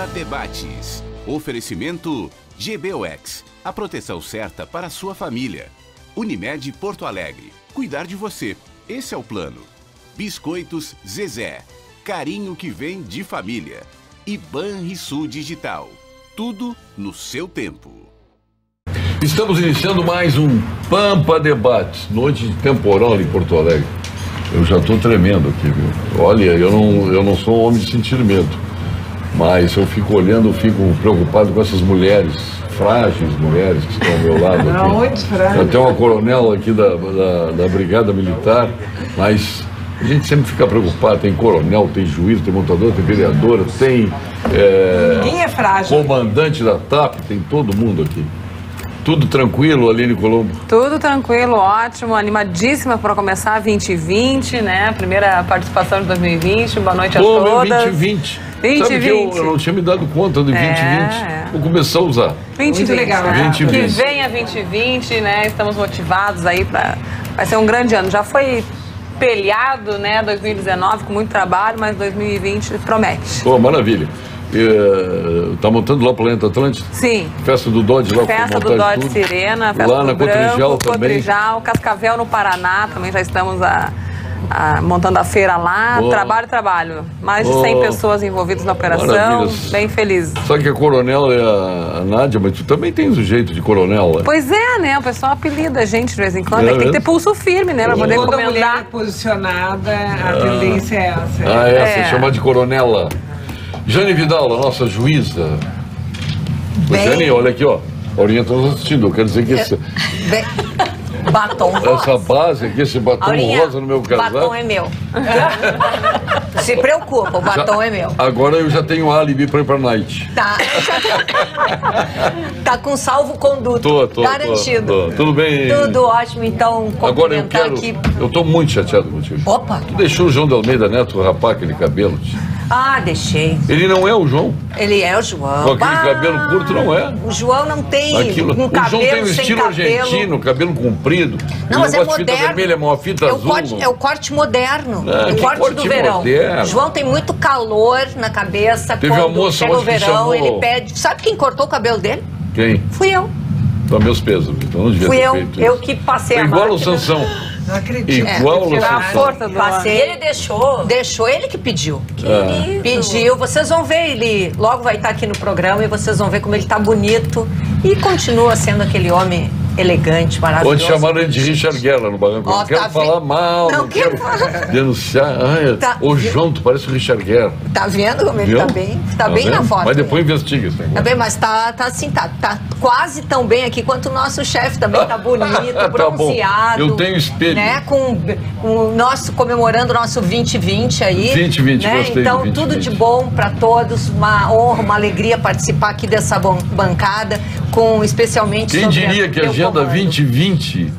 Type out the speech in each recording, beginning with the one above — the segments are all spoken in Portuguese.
Pampa Debates. Oferecimento GBUX. A proteção certa para a sua família. Unimed Porto Alegre. Cuidar de você. Esse é o plano. Biscoitos Zezé. Carinho que vem de família. E Banrisul Digital. Tudo no seu tempo. Estamos iniciando mais um Pampa Debates. Noite de temporal em Porto Alegre. Eu já estou tremendo aqui, viu? Olha, eu não sou um homem de sentir medo. Mas eu fico olhando, eu fico preocupado com essas mulheres, frágeis mulheres que estão ao meu lado aqui. Aonde frágil? Até uma coronel aqui da Brigada Militar, mas a gente sempre fica preocupado, tem coronel, tem juiz, tem montador, tem vereadora, tem Ninguém é frágil. comandante da TAP, tem todo mundo aqui. Tudo tranquilo, Aline Colombo? Tudo tranquilo, ótimo, animadíssima para começar 2020, né? Primeira participação de 2020, boa noite a todas. 2020. Sabe que eu não tinha me dado conta de 2020. Vou começar a usar. 2020, muito legal, né? 2020. Que venha 2020, né? Estamos motivados aí para... Vai ser um grande ano. Já foi peleado, né? 2019 com muito trabalho, mas 2020 promete. Pô, maravilha. Tá montando lá o Planeta Atlântico? Sim. Festa do Dodge lá. Festa do Dodge Sirena, festa lá do na Cotrijal Branco, também. Cotrijal, Cascavel no Paraná, também já estamos montando a feira lá. Boa. Trabalho. Mais de 100 pessoas envolvidas na operação, Maravilha. bem felizes. Sabe que a coronel é a Nádia, mas tu também tens o jeito de coronel, né? Pois é, né? O pessoal apelida a gente de vez em quando. É Tem que ter mesmo? pulso firme, né? Pra poder Toda mulher é comandar. posicionada, a tendência é essa. Ah, essa, É. chamar de coronela. Jane Vidal, a nossa juíza. Bem- Jane, olha aqui, ó. Orienta nos assistindo. Eu quero dizer que Bem, batom essa rosa. base aqui, esse batom Aurinha, rosa no meu casaco. batom é meu. Se preocupa, o batom é meu. Agora eu já tenho álibi para ir pra night. Tá. Tá com salvo-conduto. Tô. Garantido. Tudo bem? Tudo ótimo, então, Agora eu cumprimentar quero. aqui. Eu tô muito chateado contigo. Opa! Tu deixou o João de Almeida Neto rapar aquele cabelo? Ah, deixei. Ele não é o João. Ele é o João. Com aquele cabelo curto, não é. O João não tem Aquilo. um O cabelo João tem um sem estilo cabelo. argentino, cabelo comprido. Não, mas é negócio de fita moderno. vermelha, uma fita É o azul. corte, é o corte moderno. Ah, o que corte corte do verão. moderno. João tem muito calor na cabeça. Teve quando uma moça chega o hoje que verão, chamou- ele pede. Sabe quem cortou o cabelo dele? Quem? Fui eu. Dá meus pesos, então não devia Fui ter eu. feito Eu isso. que passei Foi a igual o máquina. Sansão. Não acredito. Igual o Tirar a Sansão. força do Passei. Ele deixou. Deixou ele que pediu. Querido. Pediu, vocês vão ver, ele logo vai estar aqui no programa e vocês vão ver como ele tá bonito e continua sendo aquele homem elegante, maravilhoso. Onde chamaram ele de Richard Guerra no barranco. Ó, Não quero tá falar vendo? mal, não quero denunciar. Ai, Tá. Ô, João, tu parece o Richard Guerra. Tá vendo como ele Viu? tá bem? Tá bem vendo? na foto. Mas depois investiga isso. Tá bem, mas tá assim, tá quase tão bem aqui quanto o nosso chefe também, tá bonito, Tá bom. bronzeado. Eu tenho espelho. Né, com o nosso, comemorando o nosso 2020 aí. 2020, né? gostei do Então, 2020. tudo de bom pra todos, uma honra, uma alegria participar aqui dessa bancada, com especialmente Quem sobre diria que a teu Agenda comando. 2020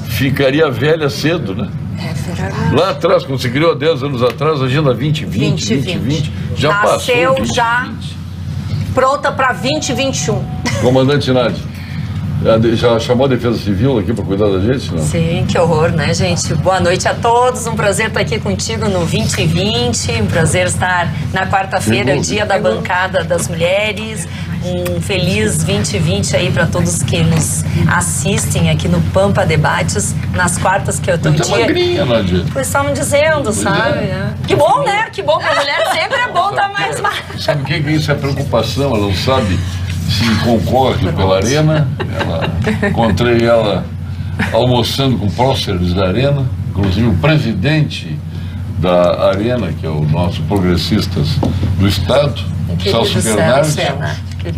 ficaria velha cedo, né? É verdade. Lá atrás, quando se criou há 10 anos atrás, a Agenda 2020, já Nasceu passou. já pronta pra 2021. Comandante Nádia, já chamou a Defesa Civil aqui para cuidar da gente, não? Sim, que horror, né, gente? Boa noite a todos. Um prazer estar aqui contigo no 2020. Um prazer estar na quarta-feira, Chegou. dia da bancada das mulheres. Um feliz 2020 aí para todos que nos assistem aqui no Pampa Debates, nas quartas, que eu tô um Tá dia... magrinha, Nádia. Pois estavam dizendo, sabe? é. Que bom, né? Que bom, pra mulher sempre é bom estar mais magra. Sabe o que é isso? É preocupação, ela não sabe se concorre pela Arena. Encontrei ela almoçando com próceres da Arena, inclusive o presidente da Arena, que é o nosso Progressistas do Estado, Celso Bernardes.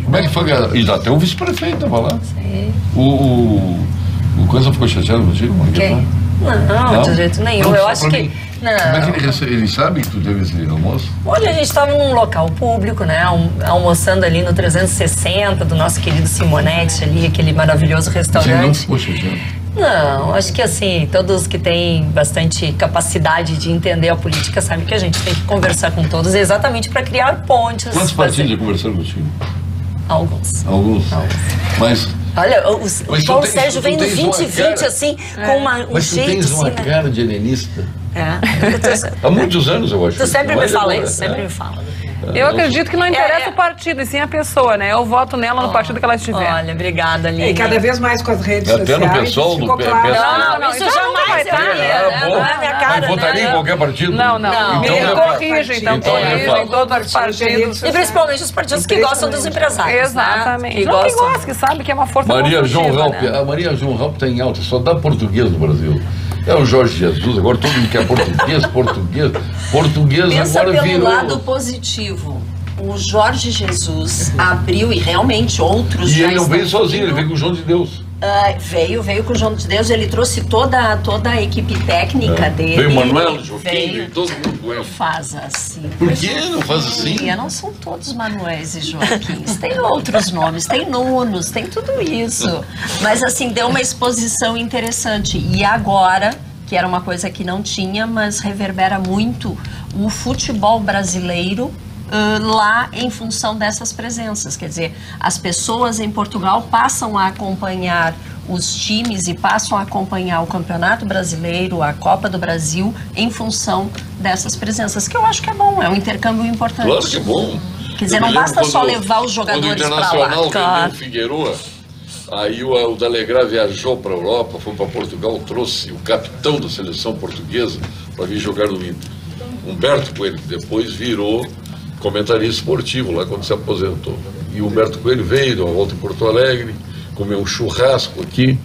Como é que foi? E até o vice-prefeito estava lá. Sim. O Coisa ficou chateado contigo? Quem? Não, de jeito nenhum. Não, Eu só acho pra que... mim. Não. Como é que ele sabe que tu teve esse almoço? Olha, a gente estava num local público, né? Almoçando ali no 360 do nosso querido Simonetti ali, aquele maravilhoso Você não restaurante. ficou chateado? Não, acho que assim, todos que têm bastante capacidade de entender a política sabem que a gente tem que conversar com todos exatamente para criar pontes. Quantos partidos já conversaram contigo? Alguns. Alguns. Mas Olha, o Mas Paulo tu tens- Sérgio tu vem no tens uma 2020 cara- assim, com um Mas tu jeito tens uma assim, né? cara de helenista. É. Há muitos anos, eu acho. Tu sempre Não me é fala agora, isso, sempre né? me fala. Eu acredito que não interessa o partido, e sim a pessoa, né? Eu voto nela no partido que ela estiver. Olha, obrigada, Aline. E cada vez mais com as redes Até sociais. no pessoal, ficou no claro. Não, isso então jamais vai eu estar, faria, né? não é minha cara, Mas votaria né? em qualquer partido? Não. Não. Então, Corrigem, então Então, corrigem refala. todos os partidos. E principalmente os partidos que gostam dos empresários. Exatamente. Né? Não que gosta, que sabe que é uma força Maria João construtiva, Raup, né? a Maria João Raup está em alta, só dá português no Brasil. É o Jorge Jesus, agora todo mundo quer português. Português Pensa agora pelo virou. lado positivo. O Jorge Jesus abriu, e realmente outros E já ele não veio estão sozinho, ele vindo. veio com o João de Deus. Veio com o João de Deus, ele trouxe toda a equipe técnica dele. Veio o Manuel, Joaquim, Veio. veio todo mundo com ele. Faz assim. Por que não faz assim? Não são todos Manuéis e Joaquins, tem outros nomes, tem Nunos, tem tudo isso. Mas assim, deu uma exposição interessante. E agora, que era uma coisa que não tinha, mas reverbera muito o futebol brasileiro lá em função dessas presenças. Quer dizer, as pessoas em Portugal passam a acompanhar os times e passam a acompanhar o Campeonato Brasileiro, a Copa do Brasil, em função dessas presenças, que eu acho que é bom, é um intercâmbio importante. Claro que é bom. Quer dizer, não basta só levar os jogadores para lá. Quando o Internacional Claro. vendeu o Figueroa, aí o D'Alegra viajou para a Europa, foi para Portugal, trouxe o capitão da seleção portuguesa para vir jogar no Inter. Humberto Coelho, que depois virou comentarista esportivo lá quando se aposentou. E o Humberto Coelho veio, deu uma volta em Porto Alegre, comeu um churrasco aqui,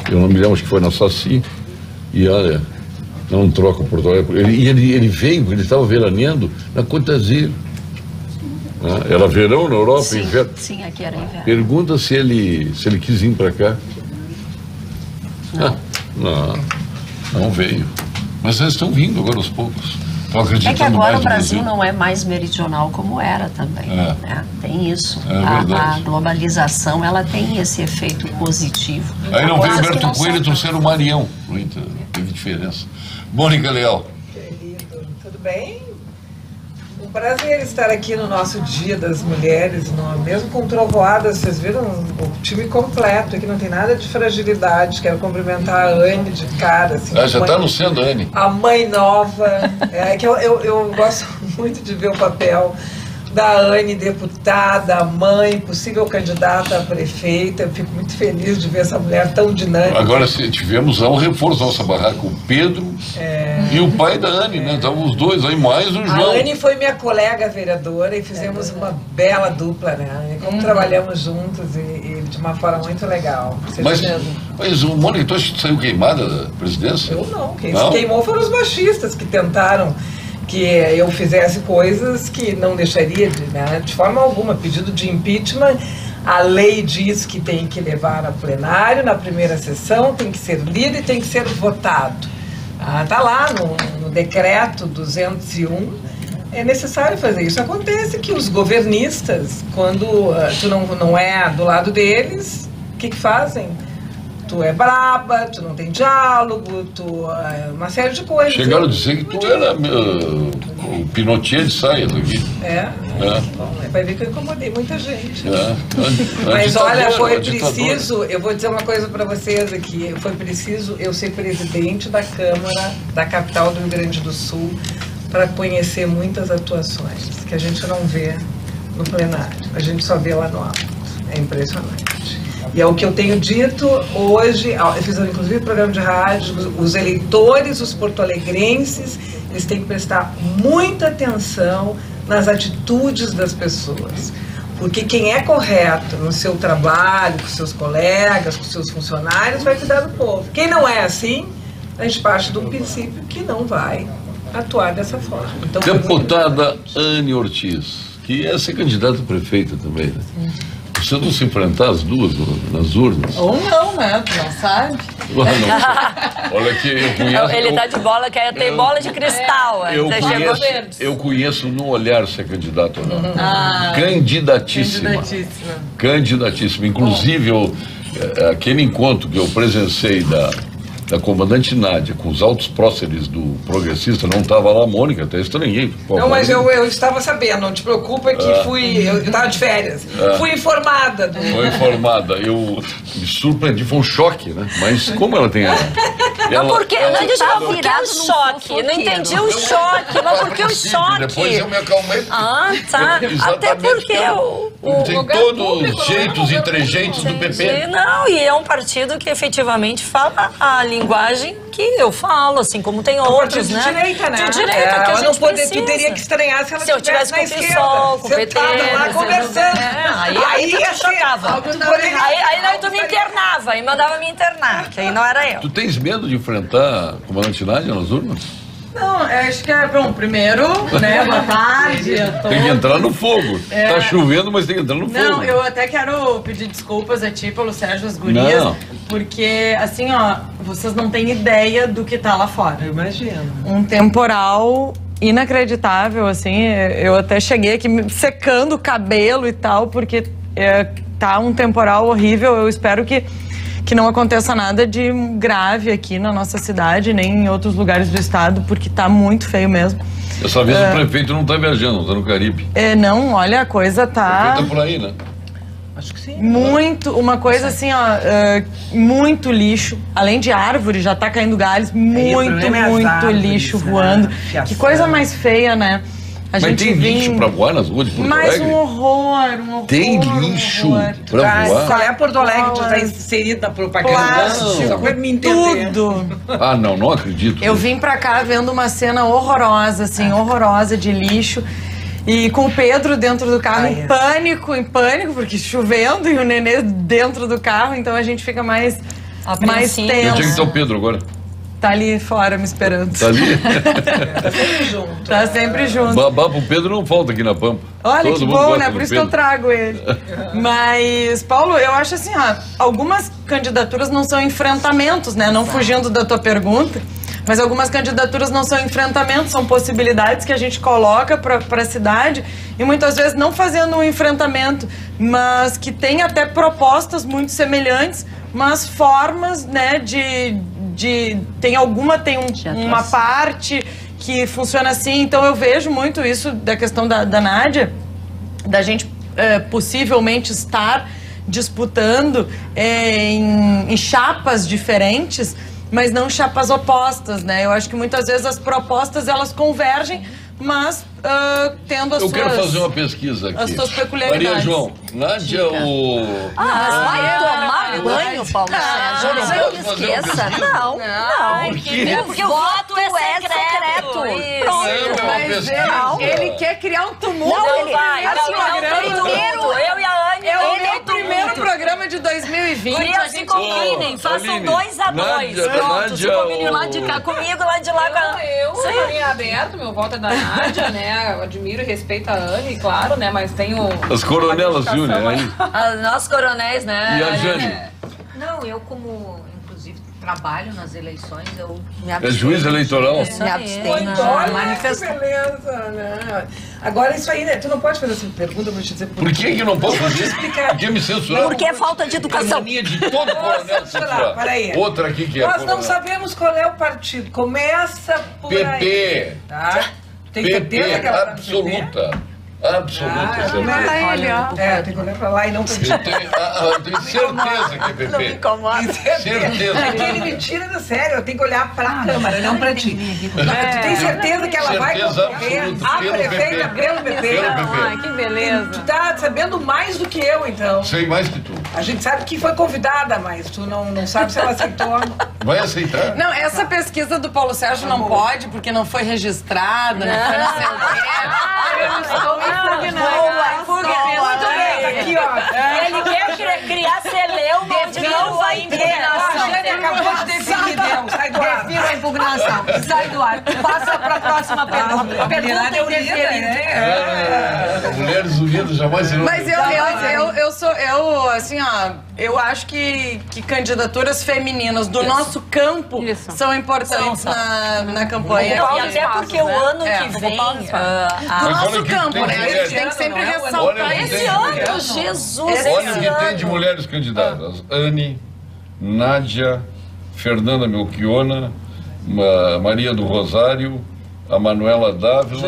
eu não me lembro, acho que foi na Saci, e olha, não troca o Porto Alegre. Ele veio, ele estava veraneando na Côte d'Azur. Era verão na Europa, Sim, inverno. sim, aqui era inverno. Pergunta se ele quis vir para cá. Não veio. Mas eles estão vindo agora aos poucos. Estão acreditando É que agora mais o no Brasil não é mais meridional como era também. É. Né? Tem isso. É a verdade. globalização, ela tem esse efeito positivo. Aí não veio Coisas que Humberto não Coelho e são- trouxeram o Marião. No Inter. Teve diferença. Mônica Leal. Querido, tudo bem? Um prazer estar aqui no nosso Dia das Mulheres, mesmo com trovoadas, vocês viram o time completo, aqui não tem nada de fragilidade. Quero cumprimentar a Anne de cara. Assim, Já mãe- está anunciando, Anne. A mãe nova. É que eu gosto muito de ver o papel da Anne, deputada, mãe, possível candidata a prefeita. Eu fico muito feliz de ver essa mulher tão dinâmica. Agora tivemos um reforço da nossa barraca, o Pedro e o pai da Anne, né? Estavam os dois aí, mais o A João. Anne foi minha colega vereadora e fizemos uma bela dupla, né, Anne? Como trabalhamos juntos e de uma forma muito legal. Você Mas o Mônica, tu acha que saiu queimada da presidência? Eu não. Quem Não? se queimou foram os machistas que tentaram que eu fizesse coisas que não deixaria de forma alguma. Pedido de impeachment, a lei diz que tem que levar a plenário na primeira sessão, tem que ser lido e tem que ser votado. Está lá no decreto 201, é necessário fazer isso. Acontece que os governistas, quando tu não é do lado deles, o que fazem? Tu é braba, tu não tem diálogo, uma série de coisas. Chegaram a dizer que tu era o Pinochet de saia daqui. Bom, vai ver que eu incomodei muita gente. A Mas olha, ditadora, foi a ditadora. preciso, eu vou dizer uma coisa para vocês aqui, foi preciso eu ser presidente da Câmara da capital do Rio Grande do Sul para conhecer muitas atuações que a gente não vê no plenário, a gente só vê lá no alto. É impressionante. E é o que eu tenho dito hoje, eu fiz inclusive programa de rádio, os eleitores, os porto-alegrenses, eles têm que prestar muita atenção nas atitudes das pessoas. Porque quem é correto no seu trabalho, com seus colegas, com seus funcionários, vai cuidar do povo. Quem não é assim, a gente parte de um princípio que não vai atuar dessa forma. Então, Deputada Anne Ortiz, que é ser candidata a prefeita também, né? Vocês vão se enfrentar as duas nas urnas? ou não, né? Tu não sabe. Olha que eu conheço... Ele tá de bola, tem bola de cristal. Você chegou Eu conheço no olhar se é candidato ou não. Candidatíssima. Candidatíssima. Inclusive, aquele encontro que eu presenciei da comandante Nádia, com os altos próceres do progressista, não estava lá a Mônica, até estranhei. Não, mas eu estava sabendo, não te preocupa que eu estava de férias. Fui informada. Foi informada. Eu me surpreendi, foi um choque, né? Mas como ela tem... Não, porque ela estava virada num choque. Não entendi o choque, mas por que o choque? Depois eu me acalmei. Ah, tá. Até porque tem todos os jeitos e trejeitos do PP. Não, e é um partido que efetivamente fala a linguagem que eu falo, assim como tem outros, né? De direita, né? De direita, que a gente precisa. Tu teria que estranhar se ela tivesse na com o esquerda, PSOL, com o PT, lá conversando. Aí tu me chocava. Aí tu me internava, e mandava me internar, que aí não era eu. Tu tens medo de enfrentar a comandante Nádia nas urnas? Não, acho que bom, primeiro, né, boa tarde a todos. Tem que entrar no fogo. Tá chovendo, mas tem que entrar no fogo. Não, eu até quero pedir desculpas a ti pelo Sérgio e as gurias, porque, assim, ó, vocês não têm ideia do que tá lá fora. Eu imagino. Um temporal inacreditável, assim, eu até cheguei aqui secando o cabelo e tal, porque tá um temporal horrível, eu espero que não aconteça nada de grave aqui na nossa cidade, nem em outros lugares do estado, porque tá muito feio mesmo. Dessa vez o prefeito não tá viajando, tá no Caribe. Não, olha, a coisa tá... O prefeito tá por aí, né? Acho que sim. Uma coisa assim, ó, muito lixo. Além de árvore, já tá caindo galhos, muito lixo voando. Que coisa mais feia, né? Mas tem lixo pra voar nas ruas de Porto Alegre? Mas um horror. Tem lixo pra voar? Qual é Porto Alegre? Tu tá inserido na propaganda? Só pra me entender. Tudo. Ah, não acredito. Eu vim pra cá vendo uma cena horrorosa, assim, horrorosa de lixo. E com o Pedro dentro do carro, em pânico, porque chovendo e o nenê dentro do carro, então a gente fica mais tenso. Onde é que tá o Pedro agora? Tá ali fora me esperando. Tá ali? Tá sempre junto. Tá sempre junto. Babá pro Pedro não falta aqui na Pampa. Olha, todo que mundo bom, gosta né? do Por isso Pedro. que eu trago ele. Mas, Paulo, eu acho assim, ó, algumas candidaturas não são enfrentamentos, né? Não fugindo da tua pergunta, mas algumas candidaturas não são enfrentamentos, são possibilidades que a gente coloca para a cidade e muitas vezes não fazendo um enfrentamento, mas que tem até propostas muito semelhantes, mas formas, né, tem uma parte que funciona assim. Então eu vejo muito isso da questão da Nádia, da gente possivelmente estar disputando em chapas diferentes, mas não chapas opostas, né? Eu acho que muitas vezes as propostas elas convergem, mas tendo as suas... Eu quero fazer uma pesquisa aqui. As suas peculiaridades. Maria João, Nádia ou... Vai tomar banho, Paulo Sérgio. Não esqueça. Não. Por quê? Porque o voto é secreto. Pronto. Ele quer criar um tumulto. Não, ele vai. Primeiro, eu e a Anne. é o meu primeiro programa de 2020. Gurias, se combinem, façam Aline, 2-2. Pronto, se combinem lá de cá comigo, lá de lá com a... Eu sou linha aberta, meu voto é da Nádia, né? Eu admiro e respeito a Anne, claro, né? Mas tenho... As coronelas, viu, né? Nós coronéis, né? E a Jane? Não, eu como, inclusive, trabalho nas eleições, eu me É juiz eleitoral? Me abstenho Muito, olha na que manifestação. beleza, né? Agora isso aí, né? Tu não pode fazer essa pergunta, eu vou te dizer Por que não posso fazer? Porque me censuraram. Porque é falta de educação. Mania de todo coronel censurar. Peraí. Outra aqui que é Nós não coronel. sabemos qual é o partido. Começa por aí. PP. Tá? Tem certeza PP, que ela tá no PP? absoluta. Absoluta certeza. Tem que olhar pra lá e não pra ti. Eu tenho certeza que é PP. Certeza. É que ele me tira do sério, eu tenho que olhar pra Câmara, não pra ti. Tu tem certeza que ela vai Certeza concorrer absoluta, a pelo prefeita PP. pelo PP? Pelo PP. Ai, que beleza. Tu tá sabendo mais do que eu, então. Sei mais que tu. A gente sabe que foi convidada, mas tu não sabe se ela aceitou. Vai aceitar? Não, essa pesquisa do Paulo Sérgio não pode, porque não foi registrada, não foi não sei o quê. Eu estou Muito bem, aqui, ó. Ele quer criar celeuma onde não vai A impugnação. Jane acabou de definir, Deus. Sai do ar. Defiro a impugnação. Sai do ar. Passa para a próxima pergunta. Mulherada Unida, né? Mulheres Unidas jamais serão. Mas eu assim, ó, eu acho que candidaturas femininas do nosso campo são importantes na campanha. E até porque o ano que Do vem... nosso campo, né? A gente tem que sempre ressaltar Esse Esse ano, Jesus, Olha o esse que tem de ano. mulheres candidatas. Anne, Nádia, Fernanda Melchiona, Maria do Rosário, a Manuela Dávila,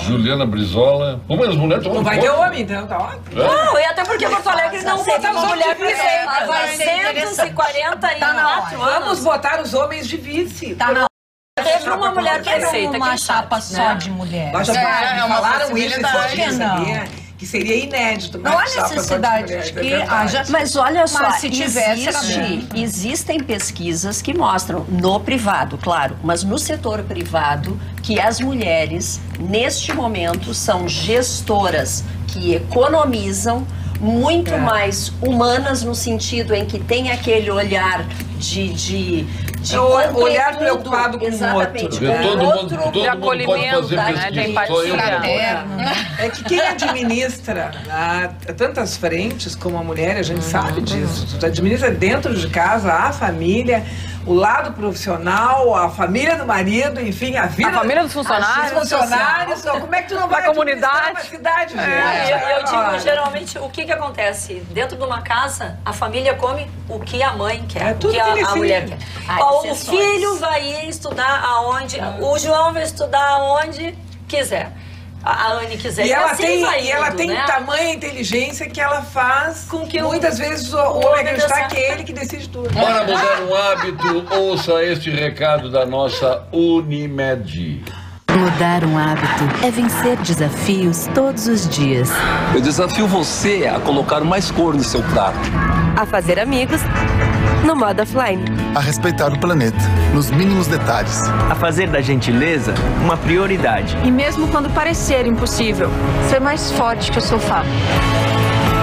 Juliana Brizola. Pô, mas as mulheres Não vai ter homem, então, tá ótimo. Não, e até porque Porto Alegre não tem uma mulher prefeita. Vai 144 anos. Vamos botar os homens de vice. Tá na Teve uma mulher prefeita, uma chapa só de mulher. Mas falaram isso, que seria inédito. Não há necessidade de que haja. Mas olha só, se tivesse, existem pesquisas que mostram, no privado, claro, mas no setor privado, que as mulheres, neste momento, são gestoras que economizam, muito mais humanas no sentido em que tem aquele olhar de olhar preocupado com o outro. Todo mundo pode fazer pesquisa, só eu É que quem administra tantas frentes como a mulher, a gente sabe disso. Tu administra dentro de casa a família, o lado profissional, a família do marido, enfim, a vida. A família dos funcionários. Os funcionários. Como é que tu não vai comunidade? Uma cidade, gente? Eu digo, geralmente, o que acontece? Dentro de uma casa, a família come o que a mãe quer, o que a mulher quer. O filho vai estudar aonde, o João vai estudar aonde quiser. A Anne quiser. E ela tem tamanha inteligência que ela faz com que muitas vezes o homem acreditar que é ele que decide tudo. Para mudar um hábito, ouça este recado da nossa Unimed. Mudar um hábito é vencer desafios todos os dias. Eu desafio você a colocar mais cor no seu prato. A fazer amigos no modo offline. A respeitar o planeta, nos mínimos detalhes. A fazer da gentileza uma prioridade. E mesmo quando parecer impossível, ser mais forte que o sofá.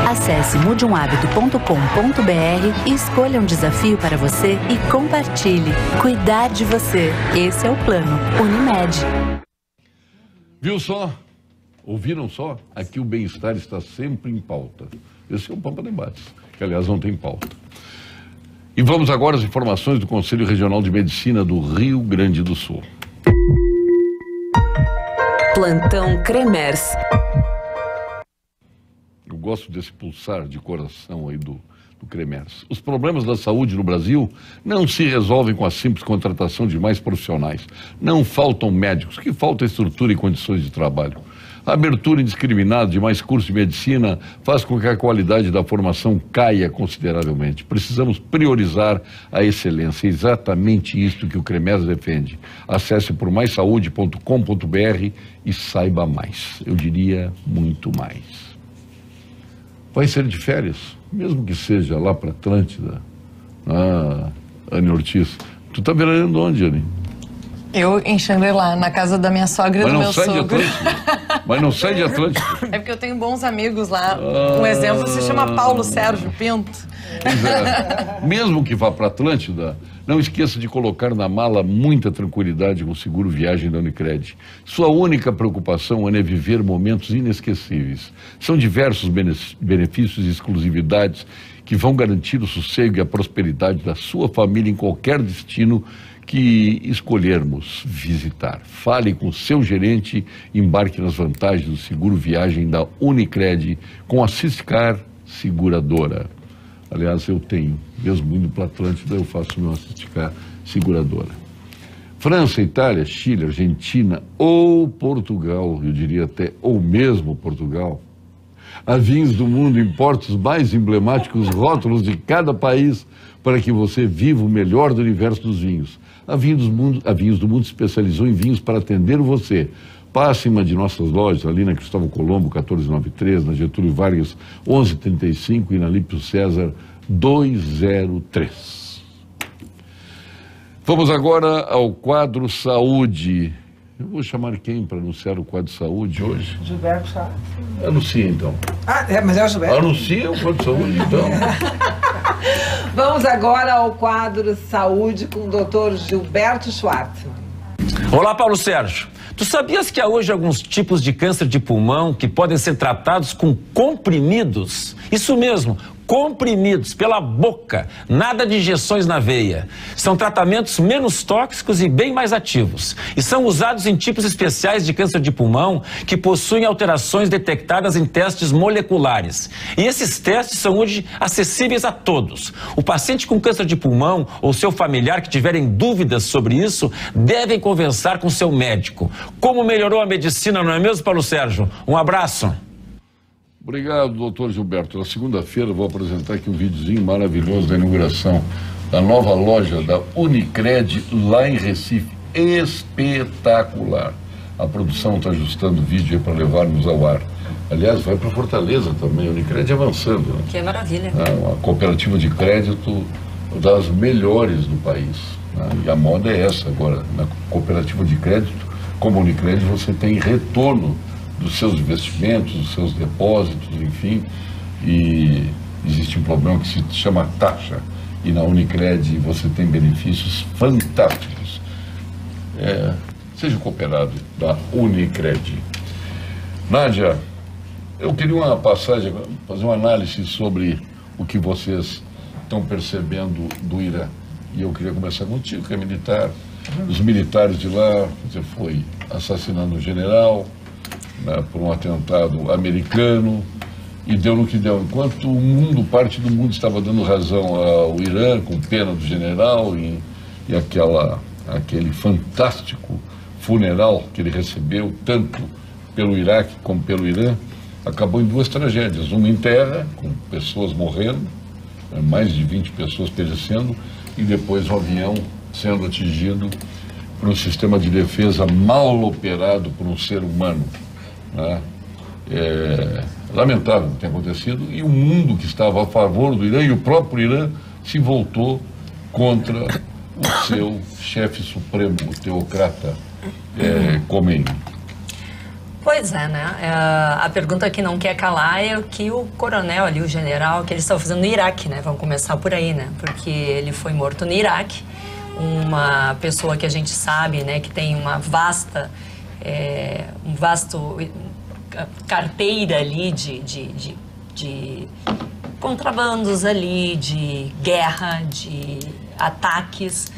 Acesse mudeumhabito.com.br e escolha um desafio para você e compartilhe. Cuidar de você. Esse é o plano Unimed. Viu só? Ouviram só? Aqui o bem-estar está sempre em pauta. Esse é o Pampa Debates, que aliás não tem pauta. E vamos agora às informações do Conselho Regional de Medicina do Rio Grande do Sul. Plantão Cremers. Eu gosto desse pulsar de coração aí do Cremers. Os problemas da saúde no Brasil não se resolvem com a simples contratação de mais profissionais. Não faltam médicos, que falta estrutura e condições de trabalho. A abertura indiscriminada de mais cursos de medicina faz com que a qualidade da formação caia consideravelmente. Precisamos priorizar a excelência. É exatamente isto que o Cremers defende. Acesse por maissaude.com.br e saiba mais. Eu diria muito mais. Vai ser de férias, mesmo que seja lá para Atlântida. Anne Ortiz. Tu tá veraneando onde, Anne? Eu em Xangri-Lá, na casa da minha sogra e do meu sogro. Mas não sai de Atlântida. É porque eu tenho bons amigos lá. Um exemplo se chama Paulo Sérgio Pinto. Pois é. Mesmo que vá para Atlântida, não esqueça de colocar na mala muita tranquilidade com o seguro viagem da Unicred. Sua única preocupação é viver momentos inesquecíveis. São diversos benefícios e exclusividades que vão garantir o sossego e a prosperidade da sua família em qualquer destino que escolhermos visitar. Fale com o seu gerente e embarque nas vantagens do seguro viagem da Unicred com a Ciscar Seguradora. Aliás, eu tenho, mesmo indo para a Atlântida, eu faço meu Ciscar Seguradora. França, Itália, Chile, Argentina ou Portugal, eu diria até, ou mesmo Portugal. Há vinhos do mundo importa os mais emblemáticos rótulos de cada país para que você viva o melhor do universo dos vinhos. A Vinhos do Mundo se especializou em vinhos para atender você. Passe em uma de nossas lojas, ali na Cristóvão Colombo, 1493, na Getúlio Vargas, 1135 e na Lípio César, 203. Vamos agora ao quadro Saúde. Eu vou chamar quem para anunciar o quadro Saúde hoje? Gilberto Schwartz. Anuncia, então. Mas é o Gilberto. Anuncia o quadro Saúde, então. Vamos agora ao quadro Saúde com o Dr. Gilberto Schwartz. Olá, Paulo Sérgio. Tu sabias que há hoje alguns tipos de câncer de pulmão que podem ser tratados com comprimidos? Isso mesmo, comprimidos pela boca, nada de injeções na veia. São tratamentos menos tóxicos e bem mais ativos. E são usados em tipos especiais de câncer de pulmão que possuem alterações detectadas em testes moleculares. E esses testes são hoje acessíveis a todos. O paciente com câncer de pulmão ou seu familiar que tiverem dúvidas sobre isso devem conversar com seu médico. Como melhorou a medicina, não é mesmo, Paulo Sérgio? Um abraço. Obrigado, doutor Gilberto. Na segunda-feira eu vou apresentar aqui um videozinho maravilhoso da inauguração da nova loja da Unicred lá em Recife. Espetacular. A produção está ajustando o vídeo para levarmos ao ar. Aliás, vai para Fortaleza também, a Unicred avançando. Né? Que maravilha. Uma cooperativa de crédito das melhores do país. Né? E a moda é essa agora. Na cooperativa de crédito, como a Unicred, você tem retorno dos seus investimentos, dos seus depósitos, enfim, e existe um problema que se chama taxa, e na Unicred você tem benefícios fantásticos. Seja cooperado da Unicred. Nádia, eu queria uma passagem, fazer uma análise sobre o que vocês estão percebendo do Irã, e eu queria começar contigo, que é militar. Os militares de lá, você foi assassinando um general, né, por um atentado americano, e deu no que deu. Enquanto o mundo, parte do mundo estava dando razão ao Irã, com pena do general, e aquele fantástico funeral que ele recebeu, tanto pelo Iraque como pelo Irã, acabou em duas tragédias. Uma em terra, com pessoas morrendo, mais de 20 pessoas perecendo, e depois um avião sendo atingido por um sistema de defesa mal operado por um ser humano. Né? É lamentável o que tem acontecido, e o mundo que estava a favor do Irã e o próprio Irã se voltou contra o seu chefe supremo, o teocrata Khomeini. Pois é, né? A pergunta que não quer calar é o que o coronel ali, o general, que ele estava fazendo no Iraque, né? Vamos começar por aí, né? Porque ele foi morto no Iraque, uma pessoa que a gente sabe, né, que tem uma vasta carteira ali de contrabandos ali, de guerra, de ataques.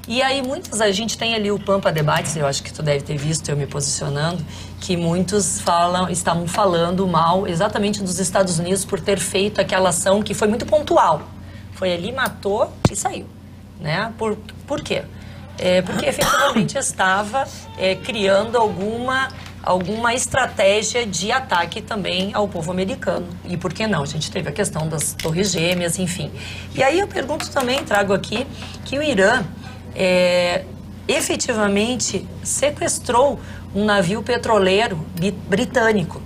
E aí a gente tem ali o Pampa Debates, eu acho que tu deve ter visto eu me posicionando, que muitos estavam falando mal exatamente dos Estados Unidos por ter feito aquela ação que foi muito pontual. Foi ali, matou e saiu. Né? Por quê? Porque efetivamente estava criando alguma estratégia de ataque também ao povo americano. E por que não? A gente teve a questão das Torres Gêmeas, enfim. E aí eu pergunto também, trago aqui, que o Irã efetivamente sequestrou um navio petroleiro britânico.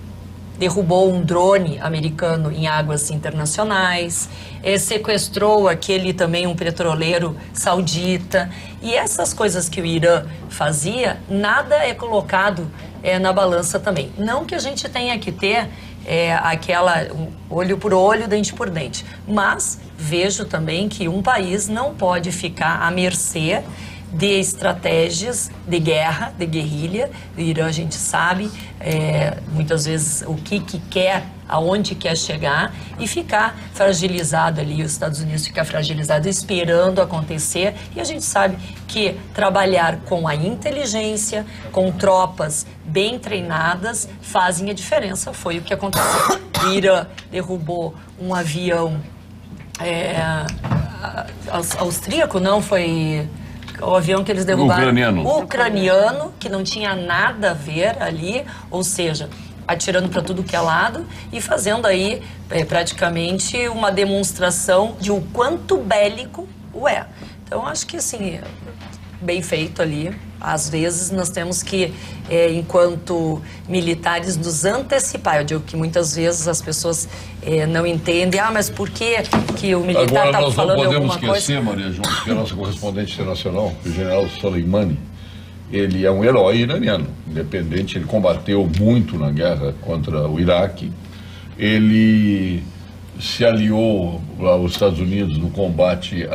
Derrubou um drone americano em águas internacionais, sequestrou um petroleiro saudita. E essas coisas que o Irã fazia, nada é colocado na balança também. Não que a gente tenha que ter olho por olho, dente por dente, mas vejo também que um país não pode ficar à mercê de estratégias de guerra, de guerrilha. O Irã, a gente sabe muitas vezes o que quer, aonde quer chegar, e ficar fragilizado ali, os Estados Unidos ficar fragilizado esperando acontecer. E a gente sabe que trabalhar com a inteligência, com tropas bem treinadas, fazem a diferença. Foi o que aconteceu. O Irã derrubou um avião austríaco, não foi... O avião que eles derrubaram, ucraniano, que não tinha nada a ver ali, ou seja, atirando para tudo que é lado e fazendo aí praticamente uma demonstração de o quanto bélico é. Então, acho que assim, bem feito ali. Às vezes nós temos que, enquanto militares, nos antecipar. Eu digo que muitas vezes as pessoas não entendem, mas por que o militar está falando alguma coisa? Agora nós não podemos esquecer, Maria João, que a nossa correspondente internacional, o general Soleimani, ele é um herói iraniano, independente, ele combateu muito na guerra contra o Iraque, ele se aliou aos Estados Unidos no combate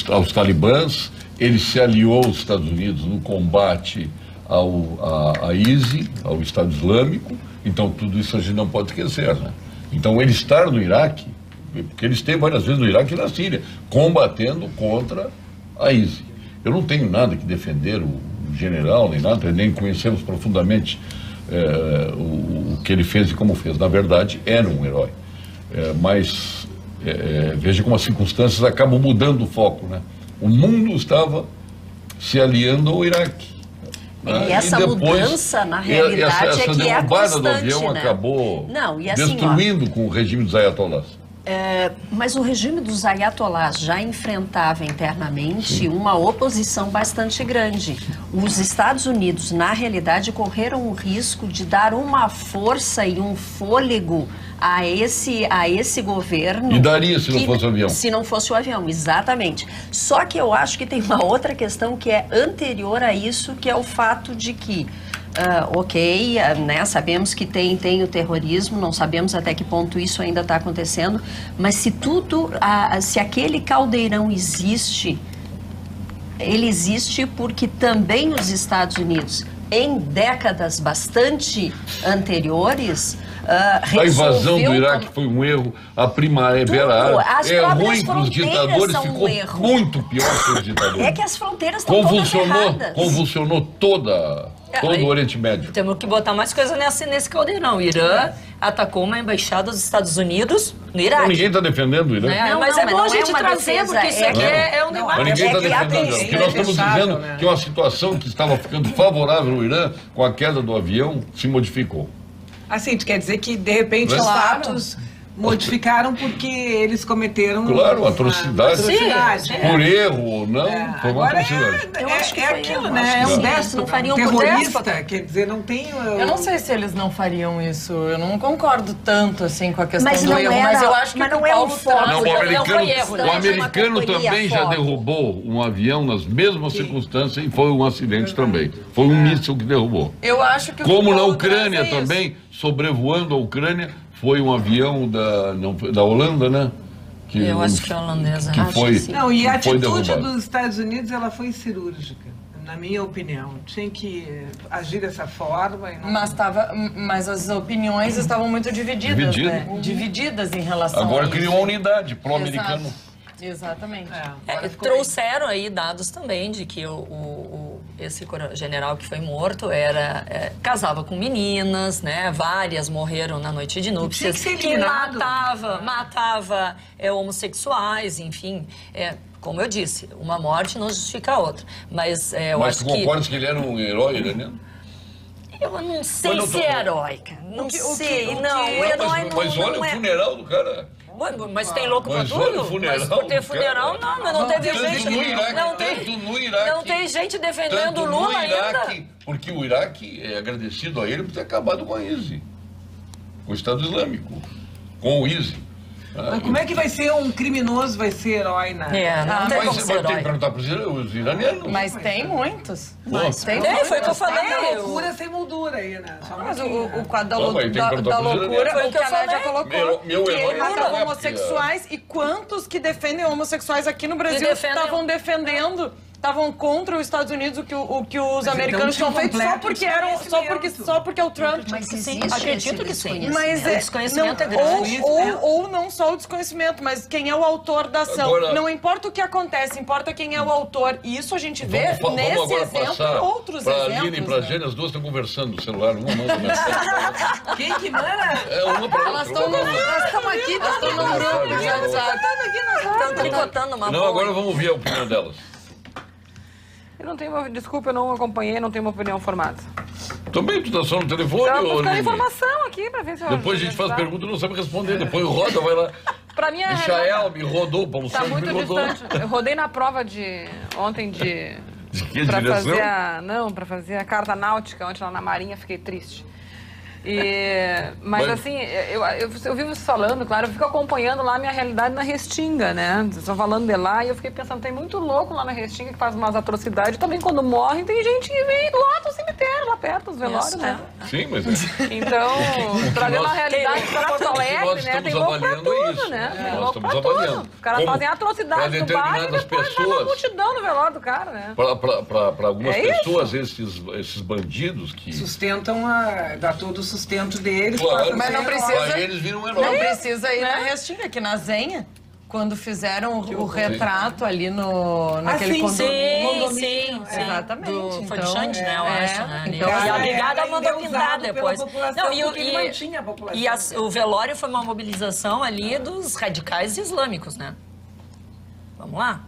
aos talibãs, ele se aliou aos Estados Unidos no combate a ISI, ao Estado Islâmico. Então, tudo isso a gente não pode esquecer, né? Então, ele estar no Iraque, porque ele esteve várias vezes no Iraque e na Síria, combatendo contra a ISI. Eu não tenho nada que defender o general, nem nada, nem conhecemos profundamente o que ele fez e como fez. Na verdade, era um herói. Mas veja como as circunstâncias acabam mudando o foco, né? O mundo estava se aliando ao Iraque. E essa mudança, na realidade, essa é que é a derrubada do avião, constante, né? Acabou assim, destruindo com o regime dos ayatolás. Mas o regime dos ayatolás já enfrentava internamente uma oposição bastante grande. Os Estados Unidos, na realidade, correram o risco de dar uma força e um fôlego a esse governo. E daria se não fosse o avião. Se não fosse o avião, exatamente. Só que eu acho que tem uma outra questão que é anterior a isso, que é o fato de que né, sabemos que tem o terrorismo, não sabemos até que ponto isso ainda está acontecendo, mas se aquele caldeirão existe, ele existe porque também os Estados Unidos, em décadas bastante anteriores, a invasão do Iraque foi um erro, a primavera árabe é ruim para os ditadores, ficou muito pior para os ditadores. É que as fronteiras estão todas erradas. Convulsionou todo o Oriente Médio. Temos que botar mais coisa nesse caldeirão. O Irã atacou uma embaixada dos Estados Unidos no Iraque. Então, ninguém está defendendo o Irã. Mas é bom a gente trazer, porque isso aqui é um debate. Mas ninguém está defendendo, porque nós estamos dizendo que uma situação que estava ficando favorável ao Irã, com a queda do avião, se modificou. Assim, quer dizer que, de repente, os fatos modificaram porque eles cometeram uma atrocidade. Por erro ou não, foi uma atrocidade. Eu acho que é aquilo, né? É um déspota, não fariam terrorista, quer dizer, não tem... Eu não sei se eles não fariam isso, eu não concordo tanto, assim, com a questão do erro, mas eu acho que o Paulo o americano também já derrubou um avião nas mesmas circunstâncias e foi um acidente também. Foi um míssil que derrubou. Eu acho que como na Ucrânia também, sobrevoando a Ucrânia, foi um avião da Holanda, né? Eu acho que é holandesa. Que foi, não, e a atitude dos Estados Unidos, ela foi cirúrgica, na minha opinião. Tinha que agir dessa forma. E não... mas as opiniões estavam muito divididas, né? Divididas em relação Agora a isso. criou uma unidade pró-americano. Exatamente. Trouxeram aí dados também de que esse general que foi morto casava com meninas, né? Várias morreram na noite de núpcias. Que matava homossexuais, enfim. Como eu disse, uma morte não justifica a outra. Mas eu acho que... Mas tu concordas que ele era um herói iraniano? Eu não sei se é heróica. Não sei, herói não... Mas olha o funeral do cara... Mas tem louco pra tudo? Mas por ter funeral, não, mas não teve gente... Não tem gente defendendo o Lula ainda. Porque o Iraque é agradecido a ele por ter acabado com a ISI, com o Estado Islâmico, com o ISI. Mas como é que vai ser um criminoso, vai ser herói, né? Não tem como ser herói. Tem que perguntar para os iranianos. Mas tem muitos. Foi o que eu falei. É loucura sem moldura aí, né? Mas o quadro da loucura, o que a Nádia colocou, que ele matava homossexuais, e quantos que defendem homossexuais aqui no Brasil estavam defendendo... Estavam contra os Estados Unidos, o que os americanos tinham feito só porque o Trump... Mas existe acredito que sim. Mas o desconhecimento é grande. Ou não só o desconhecimento, mas quem é o autor da ação. Agora, não importa o que acontece, importa quem é o autor. E isso a gente vê nesse exemplo e outros exemplos. Para a Aline e para a Gênia, as duas estão conversando no celular. Uma manda mensagem. Quem que manda? Uma para elas estão aqui, elas estão no grupo de WhatsApp. Estão tricotando uma Não, agora vamos ouvir a opinião delas. Eu não tenho desculpa, eu não acompanhei, não tenho uma opinião formada. Também tu tá só no telefone, ou buscando informação aqui pra ver se eu... Depois a gente faz pergunta e não sabe responder, depois roda, vai lá. Pra mim Michael me rodou, Paulo Tá muito distante. Eu rodei na prova ontem De que pra direção? Pra fazer a carta náutica, ontem lá na Marinha, fiquei triste. Mas assim, eu vivo falando, claro, eu fico acompanhando lá a minha realidade na Restinga, né? Vocês estão falando de lá e eu fiquei pensando, tem muito louco lá na Restinga que faz umas atrocidades. Também quando morrem, tem gente que vem lá do cemitério, lá perto dos velórios, né? Sim, mas Então, trazendo a realidade para Porto Alegre, né? Tem louco pra tudo, né? Nós estamos avaliando. Os caras fazem atrocidades no bar e depois vai uma multidão no velório do cara, né? Para algumas pessoas, esses bandidos que... Sustentam, dá todo o sustento deles. Claro, mas não precisa... eles viram um herói. Não precisa ir na Restinga, aqui na Zenha. Quando fizeram o retrato ali naquele condomínio. Sim. Exatamente. Foi do Xande, né? Eu acho, né? Então, e a brigada mandou pintar depois. Não, não tinha a população. O velório foi uma mobilização ali dos radicais islâmicos, né? Vamos lá.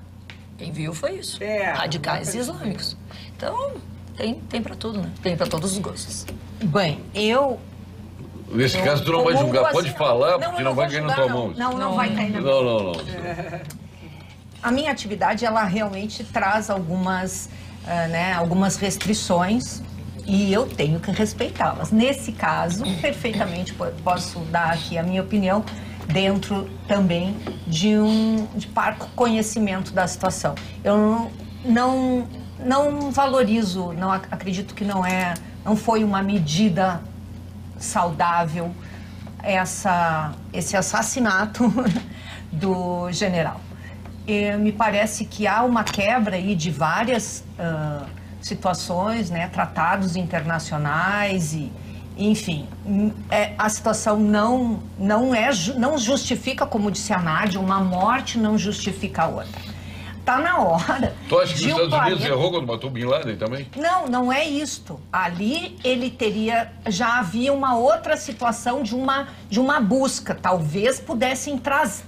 Quem viu foi isso. Radicais islâmicos. Então, tem pra tudo, né? Tem pra todos os gostos. Bem, Nesse caso, tu não vai julgar. Pode falar, porque não vai cair na tua mão. Não vai cair na minha mão. Não. A minha atividade, ela realmente traz algumas restrições e eu tenho que respeitá-las. Nesse caso, perfeitamente posso dar aqui a minha opinião dentro também de parco conhecimento da situação. Eu não valorizo, não acredito que não foi uma medida saudável esse assassinato do general. Me parece que há uma quebra aí de várias situações, né, tratados internacionais e, enfim, a situação não justifica, como disse a Nádia, uma morte não justifica a outra. Tá na hora. Tu acha que os Estados Unidos errou quando matou Bin Laden também? Não é isto. Ali já havia uma outra situação de uma busca. Talvez pudessem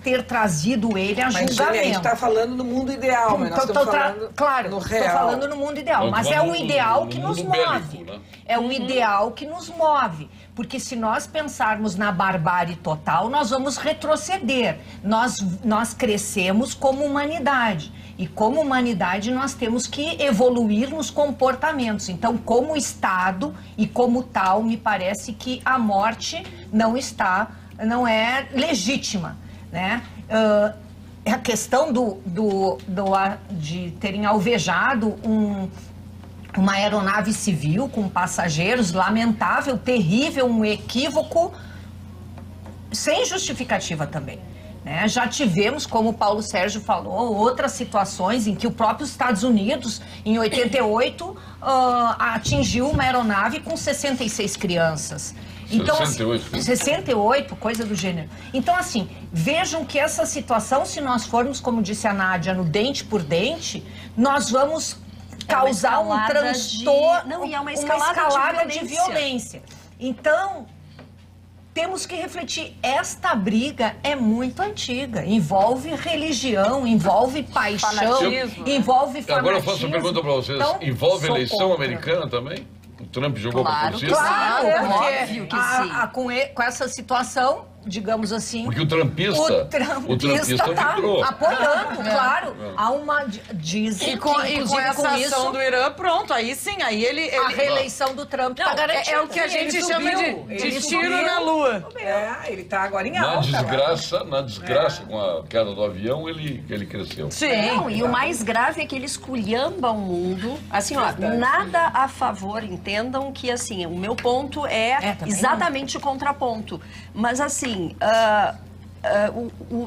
ter trazido ele a julgamento. Mas a gente está falando no mundo ideal, mas nós estamos falando claro, no real. Estou falando no mundo ideal, mas é o ideal que nos move. Né? É o ideal que nos move. Porque se nós pensarmos na barbárie total, nós vamos retroceder. Nós crescemos como humanidade. E como humanidade nós temos que evoluir nos comportamentos. Então, como Estado e como tal, me parece que a morte não é legítima, né? A questão de terem alvejado uma aeronave civil com passageiros, lamentável, terrível, um equívoco sem justificativa também. Já tivemos, como o Paulo Sérgio falou, outras situações em que o próprio Estados Unidos, em 88, atingiu uma aeronave com 66 crianças. Então, 68. 68, coisa do gênero. Então, assim, vejam que essa situação, se nós formos, como disse a Nádia, no dente por dente, nós vamos causar um transtorno, uma escalada de violência. Então, temos que refletir, esta briga é muito antiga, envolve religião, envolve paixão, envolve fanatismo. Agora eu faço uma pergunta para vocês, então, envolve eleição americana também? O Trump jogou para por Claro, óbvio que sim. Com essa situação, digamos assim... Porque o trumpista está apoiando, claro. Há uma... E com essa ação do Irã, pronto, aí sim, aí ele a reeleição do Trump está garantida. É o que a gente chama de tiro na lua. Ele está agora em alta. Na desgraça com a queda do avião, ele cresceu. Sim. E o mais grave é que ele esculhamba o mundo. Assim, nada a favor, entendam que, assim, o meu ponto é exatamente o contraponto. Mas, assim,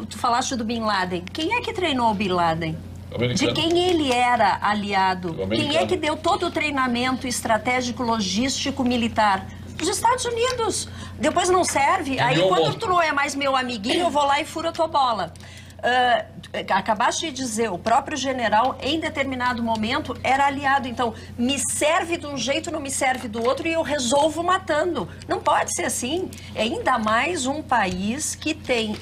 tu falaste do Bin Laden. Quem é que treinou o Bin Laden? De quem ele era aliado? Quem é que deu todo o treinamento estratégico, logístico, militar? Os Estados Unidos. Depois não serve. Aí quando tu não é mais meu amiguinho, eu vou lá e furo a tua bola. Acabaste de dizer, o próprio general, em determinado momento, era aliado. Então, me serve de um jeito, não me serve do outro e eu resolvo matando. Não pode ser assim. É ainda mais um país que tem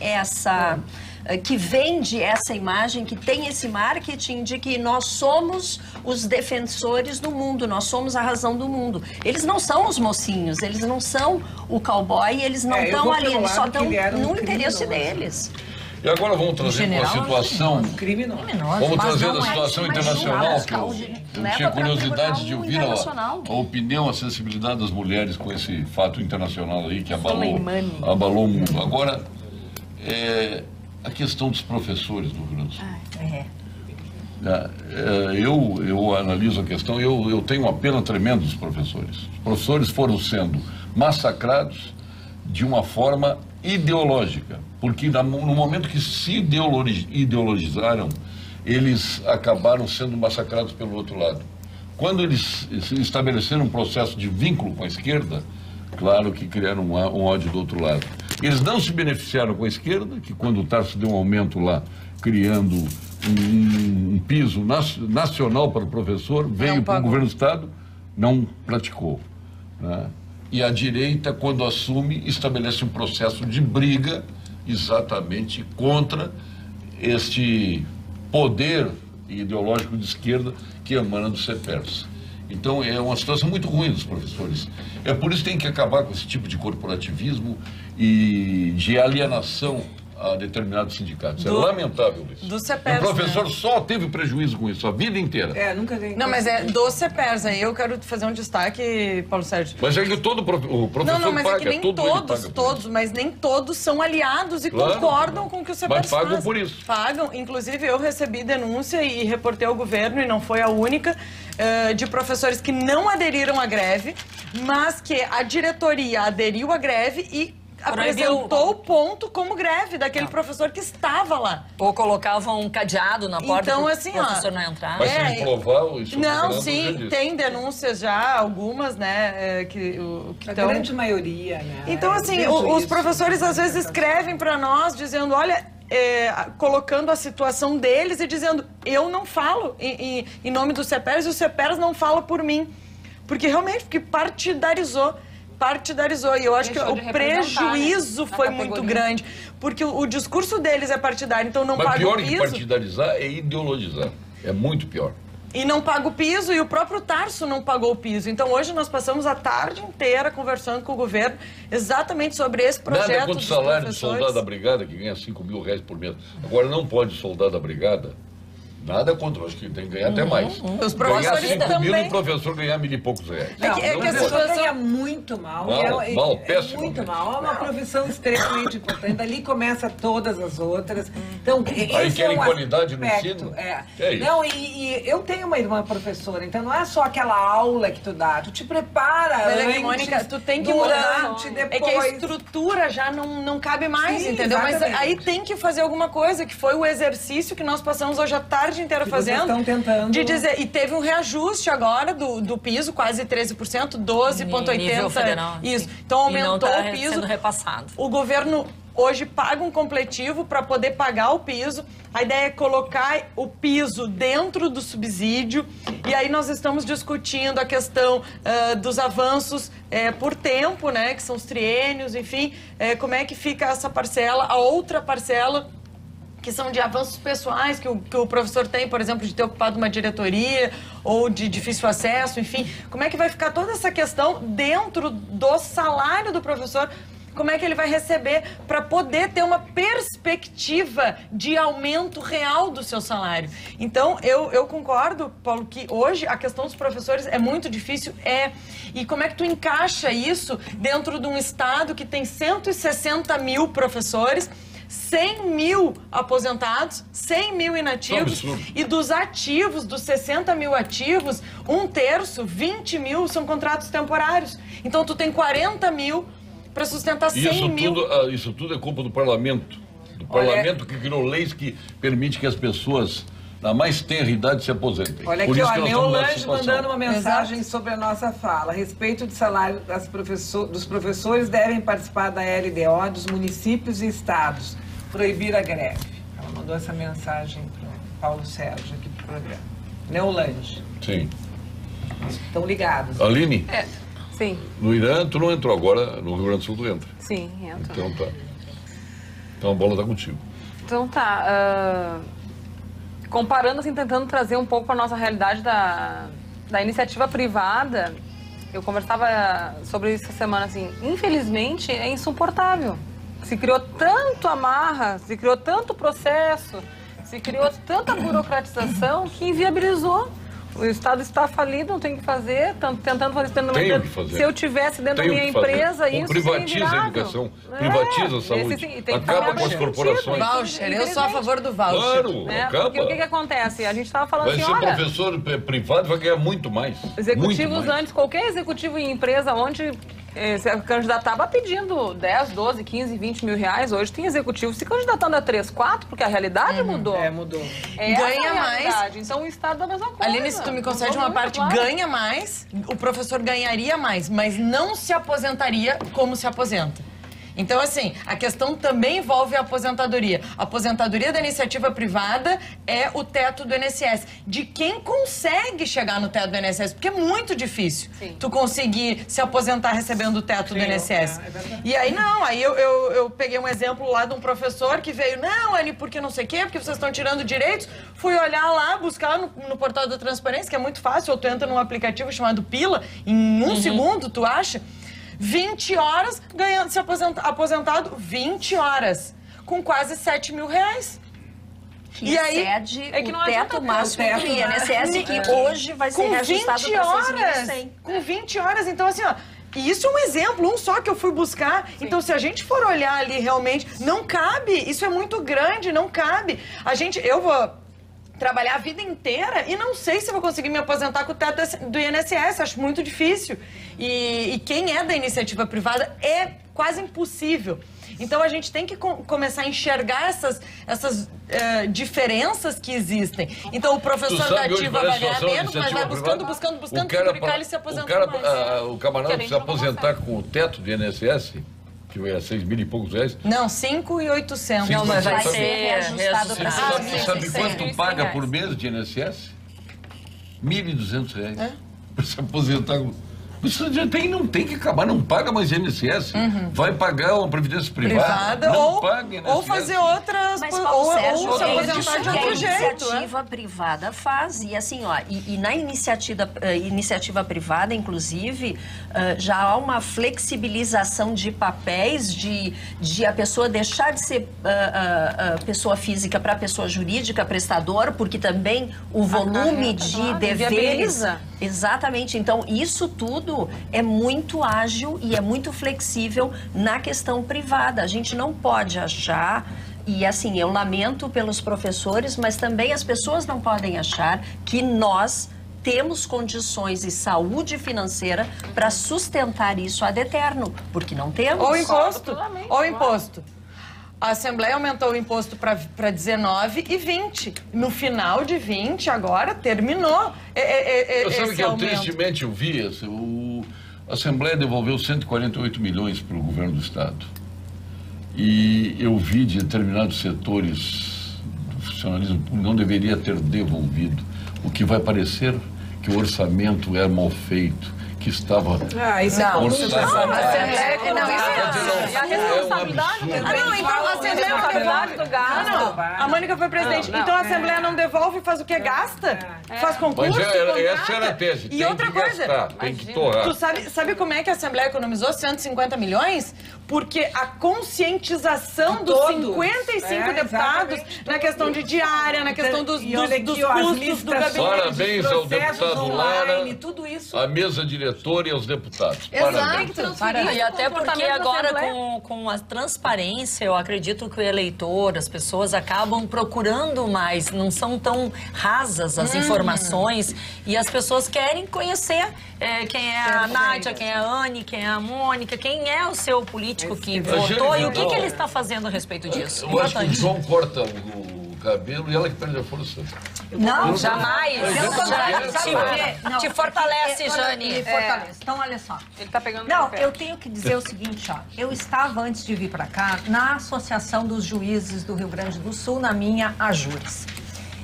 que vende essa imagem, que tem esse marketing de que nós somos os defensores do mundo, nós somos a razão do mundo. Eles não são os mocinhos, eles não são o cowboy, eles não estão ali, eles só estão no interesse deles. E agora vamos trazer uma situação... Vamos trazer a situação internacional, que eu tinha curiosidade de ouvir a opinião, a sensibilidade das mulheres com esse fato internacional aí que abalou o mundo. Agora, a questão dos professores do Rio Grande do Sul. Eu analiso a questão e eu tenho uma pena tremenda dos professores. Os professores foram sendo massacrados, de uma forma ideológica, porque no momento que se ideologizaram, eles acabaram sendo massacrados pelo outro lado. Quando eles estabeleceram um processo de vínculo com a esquerda, claro que criaram um ódio do outro lado. Eles não se beneficiaram com a esquerda, que quando o Tarso deu um aumento lá, criando um piso nacional para o professor, veio para o governo do Estado, não praticou, né? E a direita, quando assume, estabelece um processo de briga exatamente contra este poder ideológico de esquerda que emana do CEPERS. Então é uma situação muito ruim dos professores. É por isso que tem que acabar com esse tipo de corporativismo e de alienação a determinados sindicatos. É lamentável isso. Do CEPERS, o professor só teve prejuízo com isso a vida inteira. Nunca tem. Não, mas é do CEPERS. Aí eu quero fazer um destaque, Paulo Sérgio. Mas é que todo o professor não, mas paga, é que nem todos, mas nem todos são aliados e concordam com o que o CEPERS faz. Mas pagam por isso. Pagam. Inclusive, eu recebi denúncia e reportei ao governo, e não foi a única, de professores que não aderiram à greve, mas que a diretoria aderiu à greve e apresentou o ponto como greve daquele professor que estava lá. Ou colocavam um cadeado na porta então, para assim, o professor não entrar. Mas sem provar isso. Não, sim, tem denúncias já, algumas, né, que a grande maioria, né? Então, assim, os professores às vezes escrevem para nós dizendo, olha, colocando a situação deles e dizendo, eu não falo em nome do CEPERS e o CEPERS não fala por mim. Porque realmente, partidarizou. E eu acho que o prejuízo foi muito grande. Porque o discurso deles é partidário, então não paga o piso. Mas pior que partidarizar é ideologizar. É muito pior. E não paga o piso, e o próprio Tarso não pagou o piso. Então hoje nós passamos a tarde inteira conversando com o governo exatamente sobre esse projeto. Nada contra o salário de soldado da brigada, que ganha 5 mil reais por mês. Agora não pode soldado da brigada. Nada contra, acho que tem que ganhar até mais. Os professores ganhar 5 também. mil e o professor ganhar 1.000 e poucos reais. Não, o professor ganha muito mal. Péssimo. Muito mal. É uma profissão extremamente importante. Dali começa todas as outras. Então, aí querem qualidade no ensino? Não, e eu tenho uma irmã professora, então não é só aquela aula que tu dá, tu te prepara antes, Mônica, tu tem que mudar. Depois. É que a estrutura já não cabe mais, entendeu? Exatamente. Mas aí tem que fazer alguma coisa, que foi o exercício que nós passamos hoje à tarde inteira fazendo, de dizer, e teve um reajuste agora do piso, quase 13%, 12,80%. Isso. Então aumentou o piso. Sendo repassado. O governo hoje paga um completivo para poder pagar o piso. A ideia é colocar o piso dentro do subsídio. E aí nós estamos discutindo a questão dos avanços por tempo, né? Que são os triênios, enfim. Como é que fica essa parcela? A outra parcela, que são de avanços pessoais que o professor tem, por exemplo, de ter ocupado uma diretoria ou de difícil acesso, enfim. Como é que vai ficar toda essa questão dentro do salário do professor? Como é que ele vai receber para poder ter uma perspectiva de aumento real do seu salário? Então, eu concordo, Paulo, que hoje a questão dos professores é muito difícil. E como é que tu encaixa isso dentro de um estado que tem 160 mil professores, 100 mil aposentados, 100 mil inativos, e dos ativos, dos 60 mil ativos, 1/3, 20 mil são contratos temporários. Então tu tem 40 mil para sustentar 100 mil. Isso tudo é culpa do parlamento. Do parlamento que criou leis que permitem que as pessoas na mais tenra idade se aposentem. Olha aqui, ó, Neolange mandando uma mensagem sobre a nossa fala. A respeito do salário dos professores devem participar da LDO dos municípios e estados. Proibir a greve. Ela mandou essa mensagem para o Paulo Sérgio aqui pro programa. Neolange. Sim. Estão ligados. Aline? Sim. No Irã, tu não entrou agora, no Rio Grande do Sul tu entra. Sim, entra. Então tá. Então a bola tá contigo. Então tá. Comparando, assim, tentando trazer um pouco para nossa realidade da iniciativa privada, eu conversava sobre isso essa semana, assim, infelizmente é insuportável. Se criou tanto amarra, se criou tanto processo, se criou tanta burocratização que inviabilizou. O Estado está falido, não tem o que fazer, tentando fazer isso dentro de uma empresa. Se eu tivesse dentro da minha empresa, isso privatiza a educação, privatiza a saúde, acaba com as corporações. Voucher, eu sou a favor do voucher. Claro, acaba. Porque o que acontece? A gente estava falando assim, olha... Vai ser professor privado, vai ganhar muito mais. Executivos antes, qualquer executivo em empresa onde se candidatava pedindo 10, 12, 15, 20 mil reais. Hoje tem executivo se candidatando a 3, 4, porque a realidade mudou. Mudou. Ganha mais. Então o Estado da mesma coisa. Aline, se tu me concede uma parte, ganha mais, o professor ganharia mais, mas não se aposentaria como se aposenta. Então, assim, a questão também envolve a aposentadoria. A aposentadoria da iniciativa privada é o teto do INSS. De quem consegue chegar no teto do INSS, porque é muito difícil tu conseguir se aposentar recebendo o teto do INSS. E aí, aí eu peguei um exemplo lá de um professor que veio, não, Anny, porque não sei o quê, porque vocês estão tirando direitos. Fui olhar lá, buscar no portal da transparência, que é muito fácil, ou tu entra num aplicativo chamado Pila, em um segundo, tu acha? 20 horas ganhando, se aposentado 20 horas, com quase 7 mil reais. Que excede o teto máximo do INSS, que hoje vai ser reajustado para 6.100. Com 20 horas, então assim, ó, e isso é um exemplo, um só que eu fui buscar. Então, se a gente for olhar ali realmente, não cabe, isso é muito grande, não cabe. Eu vou trabalhar a vida inteira e não sei se vou conseguir me aposentar com o teto do INSS, acho muito difícil. E quem é da iniciativa privada é quase impossível. Então a gente tem que começar a enxergar essas diferenças que existem. Então o professor da ativa vai ganhar menos, mas vai buscando, publicar ele se aposentar mais. O camarada precisa aposentar com o teto do INSS, que é 6 mil e poucos reais. Não, 5.800. Não, mas vai ser reajustado para Sabe quanto paga por mês de INSS? R$1.200. Para se aposentar. Isso já não tem que acabar, não paga mais INSS. Vai pagar uma previdência privada não paga INSS. Ou fazer outras, ou se aposentar de outro jeito. A iniciativa privada faz, e assim, ó, e na iniciativa privada, inclusive, já há uma flexibilização de papéis, de a pessoa deixar de ser pessoa física para pessoa jurídica, prestador, porque também o volume de deveres... Exatamente, então isso tudo é muito ágil e é muito flexível na questão privada. A gente não pode achar, e assim, eu lamento pelos professores, mas também as pessoas não podem achar que nós temos condições e saúde financeira para sustentar isso ad eterno, porque não temos. Ou imposto. A Assembleia aumentou o imposto para 19 e 20. No final de 20, agora, terminou sabe que tristemente eu vi? A Assembleia devolveu 148 milhões para o governo do Estado. E eu vi de determinados setores do funcionalismo público não deveria ter devolvido. O que vai parecer que o orçamento é mal feito, que estava... isso é orçado. A responsabilidade então a Assembleia não devolve do gasto. A Mônica foi presidente. Então a Assembleia não devolve e faz o que? Gasta? Faz concurso? Mas essa era a tese. E outra coisa, tem que torrar. Tu sabe como é que a Assembleia economizou 150 milhões? Porque a conscientização dos 55 deputados na questão de diária, na questão dos custos do gabinete. Parabéns ao deputado Lara, tudo isso. a mesa diretora e aos deputados. Parabéns. E até porque agora com a transparência, eu acredito que o eleitor, as pessoas acabam procurando mais, não são tão rasas as informações e as pessoas querem conhecer quem é a Nádia, quem é a Anny, quem é a Mônica, quem é o seu político que votou e o que ele está fazendo a respeito disso. Eu acho que o João corta o cabelo e ela que perde a força. Não, jamais. Te fortalece, Jane. Me fortalece. Então, olha só. Ele tá pegando. Não, eu tenho que dizer o seguinte, ó. Eu estava, antes de vir para cá, na Associação dos Juízes do Rio Grande do Sul, na minha AJURES.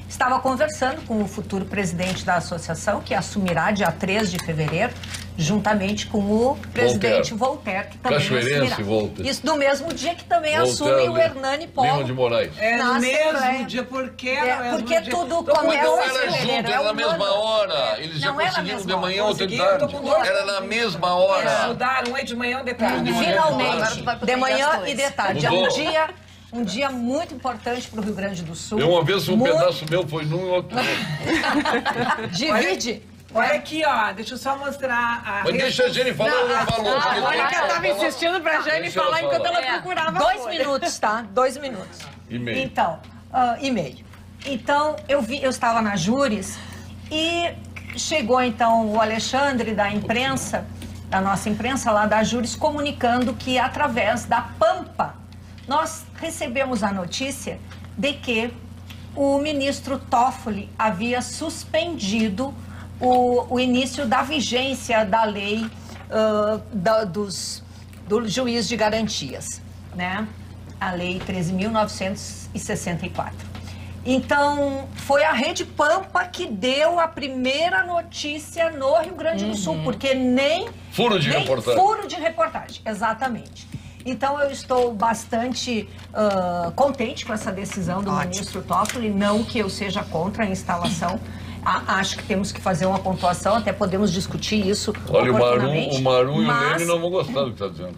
Estava conversando com o futuro presidente da associação, que assumirá dia 3 de fevereiro, juntamente com o presidente Voltaire, que também assumirá. Isso no mesmo dia que também assume o Hernani Polo. Lima de Moraes. No mesmo dia, porque tudo começa em fevereiro. Era na mesma hora. Eles já conseguiram de manhã ou de tarde. Era na mesma hora. Mudaram, de manhã ou de tarde. Finalmente, de manhã e de tarde. Um dia muito importante para o Rio Grande do Sul. Uma vez pedaço meu foi num e outro. Divide. Olha aqui, ó, deixa eu só mostrar a... Mas deixa a Jane falar ou não falou? A Mônica estava insistindo pra Jane falar enquanto ela procurava 2 minutos, tá? 2 minutos. E meio. Então, e meio. Então, eu estava na Júris e chegou então o Alexandre da imprensa da nossa imprensa lá da Ajures, comunicando que através da Pampa nós recebemos a notícia de que o ministro Toffoli havia suspendido o início da vigência da lei do juiz de garantias, né? A lei 13.964. Então, foi a Rede Pampa que deu a primeira notícia no Rio Grande do Sul, porque nem furo de reportagem. Furo de reportagem, exatamente. Então, eu estou bastante contente com essa decisão do ministro Toffoli, não que eu seja contra a instalação. Acho que temos que fazer uma pontuação, até podemos discutir isso. Olha, o Marum e o Lênio não vão gostar do que está dizendo.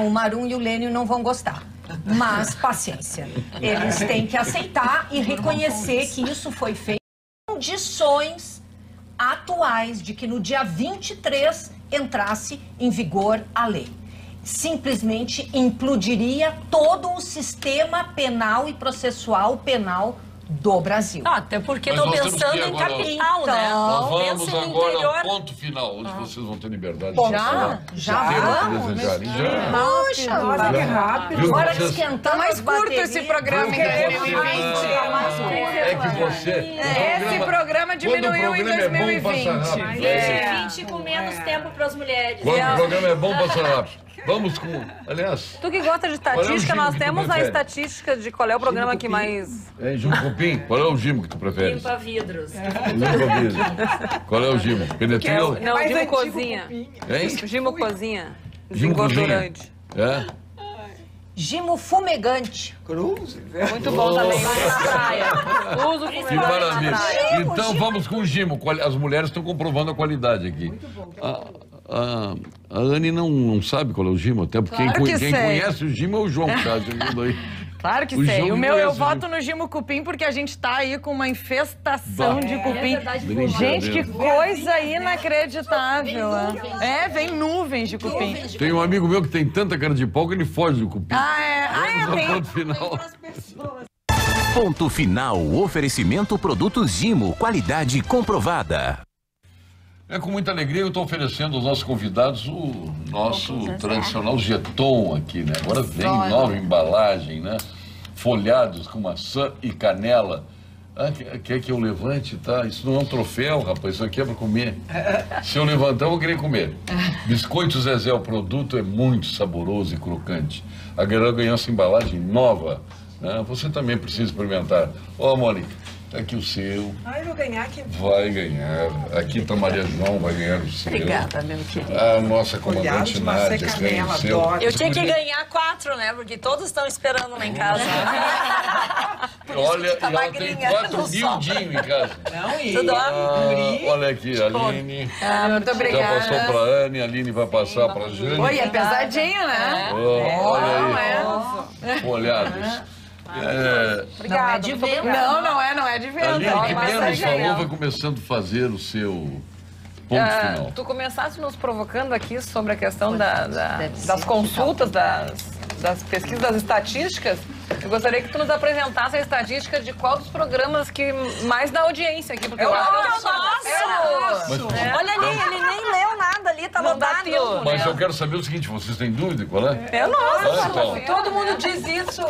O Marum e o Lênio não vão gostar. Mas, paciência. Eles têm que aceitar e reconhecer que isso foi feito em condições atuais de que no dia 23 entrasse em vigor a lei. Simplesmente implodiria todo o sistema penal e processual penal do Brasil. Até porque estão pensando em capital, né? Nós vamos agora ao ponto final, onde vocês vão ter liberdade de falar. Já vamos? Puxa, olha que rápido. Agora esquentar mais curto esse programa em 2020. É que você... Esse programa diminuiu em 2020. 2020 com menos tempo para as mulheres. Quando o programa é bom, passa rápido. Vamos com... Aliás... Tu que gosta de estatística, nós temos a estatística de qual é o programa que mais... Gimo Cupim, qual é o Gimo que tu prefere? Limpa vidros. Limpa vidros. Qual é o Gimo? Penetril? Não, Gimo Cozinha. Gimo Cozinha. Desengordurante. Gimo Fumegante. Muito bom também. Na praia. Uso Que maravilha. Então vamos com o Gimo. As mulheres estão comprovando a qualidade aqui. Muito bom. A Anne não sabe qual é o Gimo, até porque Claro quem conhece o Gimo é o João, que tá assistindo aí. Claro que sei. O meu, eu voto no Gimo Cupim porque a gente tá aí com uma infestação de cupim. Gente, que coisa inacreditável. Vem nuvens de cupim. Tem um amigo meu que tem tanta cara de pau que ele foge do cupim. Ponto final. Ponto final. Oferecimento produtos Gimo. Qualidade comprovada. É com muita alegria que eu estou oferecendo aos nossos convidados o nosso tradicional jeton aqui, né? Agora vem nova embalagem, né? Folhados com maçã e canela. Quer que eu levante, tá? Isso não é um troféu, rapaz, isso aqui é para comer. Se eu levantar, eu vou querer comer. Biscoito Zezé, o produto é muito saboroso e crocante. A galera ganhou essa embalagem nova, né? Você também precisa experimentar. Mônica. Aqui o seu. Eu vou ganhar aqui. Vai ganhar. Aqui tá Maria João, vai ganhar o seu. Obrigada, meu querido. A nossa comandante Nádia ganha o seu. Eu tinha que ganhar 4, né? Porque todos estão esperando lá em casa. Olha, tá ela tem 4 guildinhos em casa. Tudo olha aqui, a Aline. Muito obrigada. Já passou pra Anne, a Aline vai passar pra Jane. Oi, é pesadinho, né? Olha aí. Folhados. Não é de venda. Não é de venda. Ali que menos falou vai começando a fazer o seu ponto final. Tu começaste nos provocando aqui sobre a questão das consultas, das pesquisas, das estatísticas. Eu gostaria que tu nos apresentasse a estatística de qual dos programas que mais dá audiência aqui. Porque Olha ali, ele nem leu nada ali, tá lotado. Mas eu quero saber o seguinte, vocês têm dúvida qual é? É nossa. Então. Todo mundo diz isso,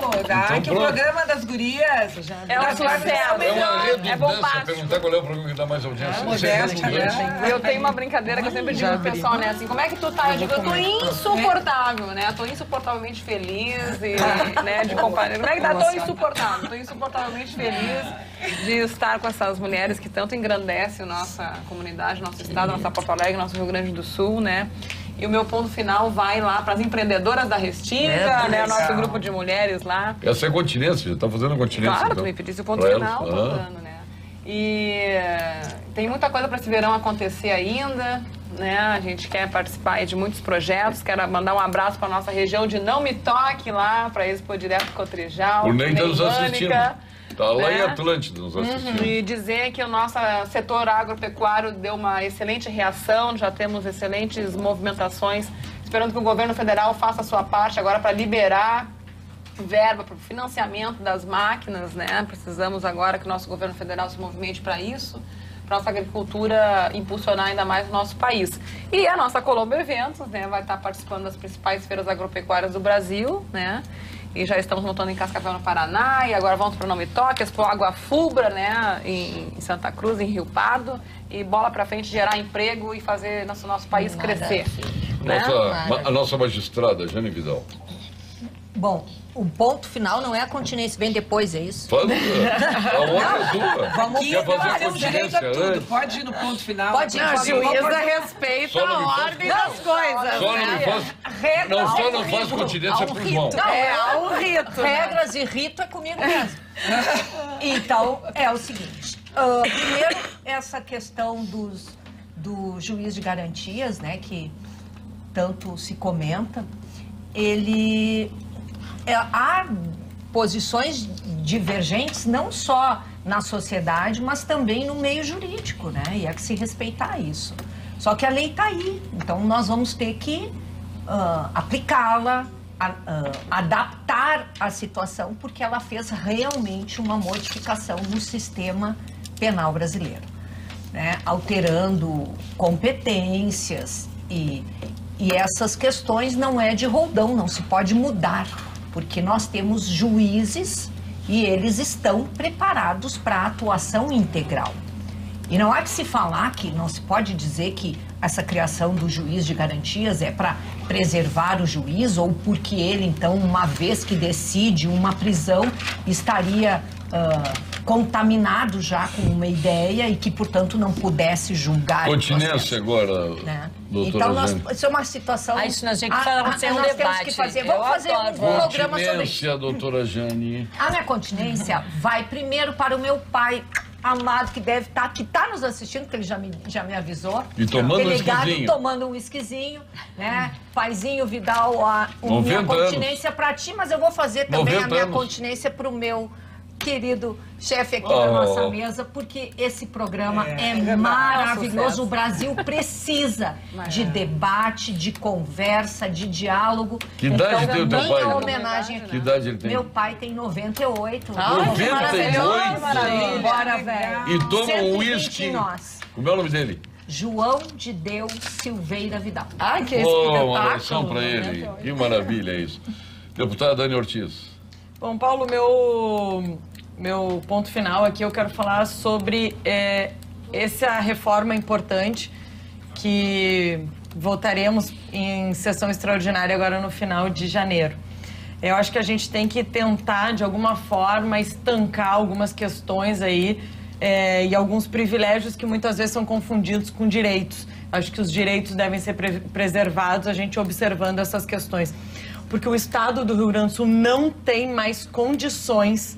que o programa das gurias é um sucesso. É uma redundância perguntar qual é o programa que dá mais audiência. Eu tenho uma brincadeira que eu sempre digo pro pessoal, né? Assim, como é que tu tá? Eu digo, eu tô insuportável, né? Eu tô insuportavelmente feliz e, né, de companhia. Como é que tá? Tô insuportável. Tô insuportavelmente feliz de estar com essas mulheres que tanto engrandecem a nossa comunidade, nosso estado, nossa Porto Alegre, nosso Rio Grande do Sul, né? E o meu ponto final vai lá para as empreendedoras da Restinga, né? O nosso grupo de mulheres lá. Essa é a continência, já tá fazendo a continência. Claro, então. tu me pedisse o ponto final, voltando, né? E tem muita coisa para esse verão acontecer ainda, né? A gente quer participar aí de muitos projetos. Quero mandar um abraço para nossa região de Não Me Toque lá, para Expo Direto Cotrijal. O Ney está nos assistindo. Tá lá em Atlântida nos assistindo. E dizer que o nosso setor agropecuário deu uma excelente reação, já temos excelentes movimentações, esperando que o governo federal faça a sua parte agora para liberar verba para o financiamento das máquinas, né? Precisamos agora que o nosso governo federal se movimente para isso, para nossa agricultura impulsionar ainda mais o nosso país. E a nossa Colombo Eventos, né, vai estar participando das principais feiras agropecuárias do Brasil, né? E já estamos montando em Cascavel, no Paraná, e agora vamos para o Não Me Toque, Expo Água Fubra, né, em Santa Cruz, em Rio Pardo, e bola para frente, gerar emprego e fazer nosso país crescer. Né? A nossa magistrada, Jane Vidal. Bom, o ponto final não é a continência, vem depois, é isso? A ordem é tua. Vamos Quer fazer a Temos direito a continência tudo, antes? pode ir no ponto final. Pode ir, Não, pode ir. juíza respeita a ordem das coisas. Só não me faz continência pro João. Não, há um rito. Regras e rito é comigo mesmo. Então, é o seguinte. Primeiro, essa questão do juiz de garantias, né, que tanto se comenta, há posições divergentes não só na sociedade, mas também no meio jurídico, né? E é que se respeitar isso. Só que a lei está aí, então nós vamos ter que aplicá-la, adaptar a situação, porque ela fez realmente uma modificação no sistema penal brasileiro, né? Alterando competências e essas questões não é de roldão, não se pode mudar, porque nós temos juízes e eles estão preparados para a atuação integral. E não há que se falar que não se pode dizer que essa criação do juiz de garantias é para preservar o juiz ou porque ele, então, uma vez que decide uma prisão, estaria contaminado já com uma ideia e que, portanto, não pudesse julgar. Continência agora, né? doutora Então, isso é uma situação... isso nós temos que fazer um nós debate. temos que fazer. Vamos fazer um programa sobre isso. Continência, doutora Jane. A minha continência vai primeiro para o meu pai amado, que deve estar, que está nos assistindo, porque ele já me avisou. E tomando um whiskyzinho. Tomando um whiskyzinho, né? Paizinho Vidal, a minha continência para ti, mas eu vou fazer também a minha continência para o meu querido chefe aqui da nossa mesa, porque esse programa é maravilhoso. O Brasil precisa de debate, de conversa, de diálogo. Que idade tem o teu pai? Homenagem aqui. Que idade ele tem? Meu pai tem 98. 98? Maravilhoso. Bora, velho. E toma um uísque. Como é o nome dele? João de Deus Silveira Vidal. Ai, que espetáculo. Uma oração para ele. Que maravilha é isso. Deputada Dani Ortiz. Bom, Paulo, meu ponto final aqui, eu quero falar sobre essa reforma importante que votaremos em sessão extraordinária agora no final de janeiro. Eu acho que a gente tem que tentar, de alguma forma, estancar algumas questões aí e alguns privilégios que muitas vezes são confundidos com direitos. Acho que os direitos devem ser preservados, a gente observando essas questões. Porque o Estado do Rio Grande do Sul não tem mais condições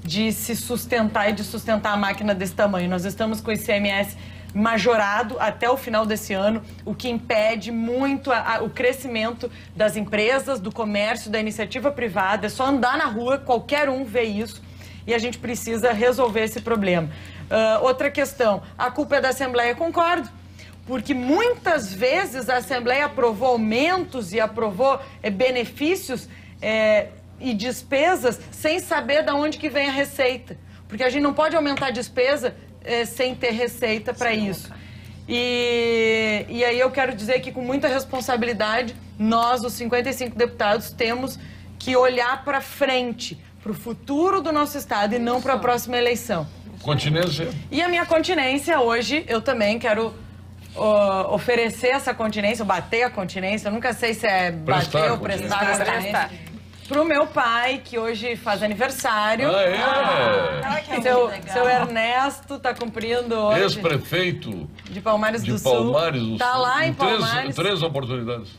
de se sustentar e de sustentar a máquina desse tamanho. Nós estamos com o ICMS majorado até o final desse ano, o que impede muito o crescimento das empresas, do comércio, da iniciativa privada. É só andar na rua, qualquer um vê isso, e a gente precisa resolver esse problema. Outra questão, a culpa é da Assembleia, concordo. Porque muitas vezes a Assembleia aprovou aumentos e aprovou benefícios e despesas sem saber de onde que vem a receita. Porque a gente não pode aumentar a despesa sem ter receita para isso. E aí eu quero dizer que com muita responsabilidade, nós, os 55 deputados, temos que olhar para frente, para o futuro do nosso Estado e não para a próxima eleição. Continência. E a minha continência hoje, eu também quero... oferecer essa continência, bater a continência, eu nunca sei se é bater ou prestar a continência, pro meu pai, que hoje faz aniversário. Seu Ernesto tá cumprindo hoje. Ex-prefeito de Palmares do Sul. Tá lá em Palmares. Três oportunidades.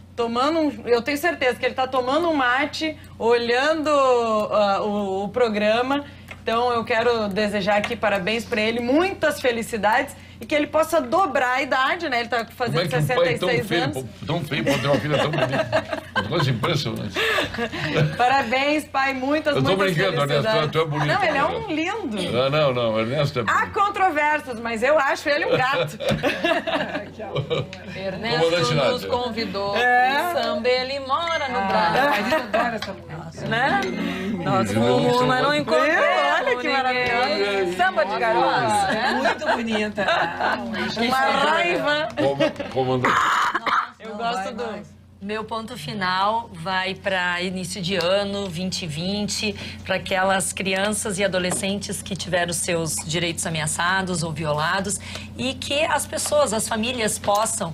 Eu tenho certeza que ele tá tomando um mate, olhando o programa. Então eu quero desejar aqui parabéns para ele, muitas felicidades e que ele possa dobrar a idade, né? Ele tá fazendo 66 anos. Tão feio pra ter uma filha tão bonita. Coisa impressionante. Parabéns, pai, muitas felicidades. Eu tô brincando, Ernesto, tu é bonito. Não, ele é um lindo. Não, Ernesto é bonito. Há controvérsias, mas eu acho ele um gato. Ernesto nos convidou pro samba, ele mora no Brasil. Mas eu adoro essa música. Né? Nós fomos, mas não encontramos. Olha que maravilhoso. Samba de garota. Muito bonita. Uma raiva. Comandante. Eu gosto do... Meu ponto final vai para início de ano 2020, para aquelas crianças e adolescentes que tiveram seus direitos ameaçados ou violados e que as pessoas, as famílias possam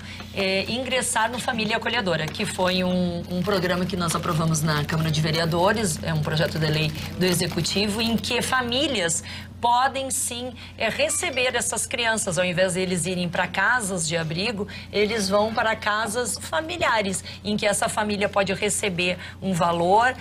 ingressar no Família Acolhedora, que foi um programa que nós aprovamos na Câmara de Vereadores, é um projeto de lei do Executivo, em que famílias podem sim receber essas crianças. Ao invés de eles irem para casas de abrigo, eles vão para casas familiares, em que essa família pode receber um valor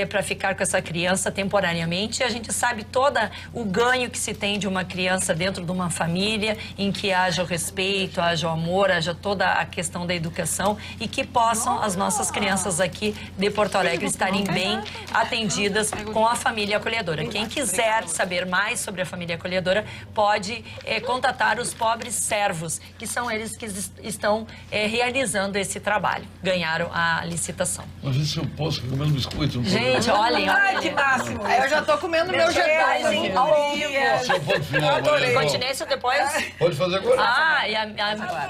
para ficar com essa criança temporariamente. E a gente sabe todo o ganho que se tem de uma criança dentro de uma família, em que haja o respeito, haja o amor, haja toda a questão da educação e que possam as nossas crianças aqui de Porto Alegre estarem bem atendidas com a Família Acolhedora. Quem quiser saber mais sobre a Família Acolhedora pode contatar os pobres servos, que são eles que estão realizando esse trabalho. Ganharam a licitação. Mas se eu posso comer um biscoito? Gente, olhem. Ai, que máximo. Eu já tô comendo meu jantarzinho ao vivo. Continência depois? Pode fazer agora.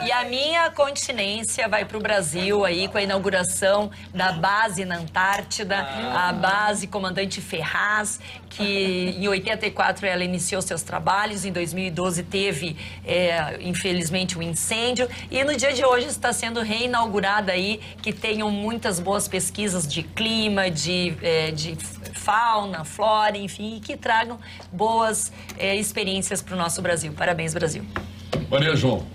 E a minha continência vai para o Brasil aí com a inauguração da base na Antártida, a base Comandante Ferraz, que em 84 ela iniciou seus trabalhos, em 2012 teve, infelizmente, um incêndio, e no dia de hoje está sendo reinaugurada aí, que tenham muitas boas pesquisas de clima, de fauna, flora, enfim, e que tragam boas experiências para o nosso Brasil. Parabéns, Brasil. Maria João.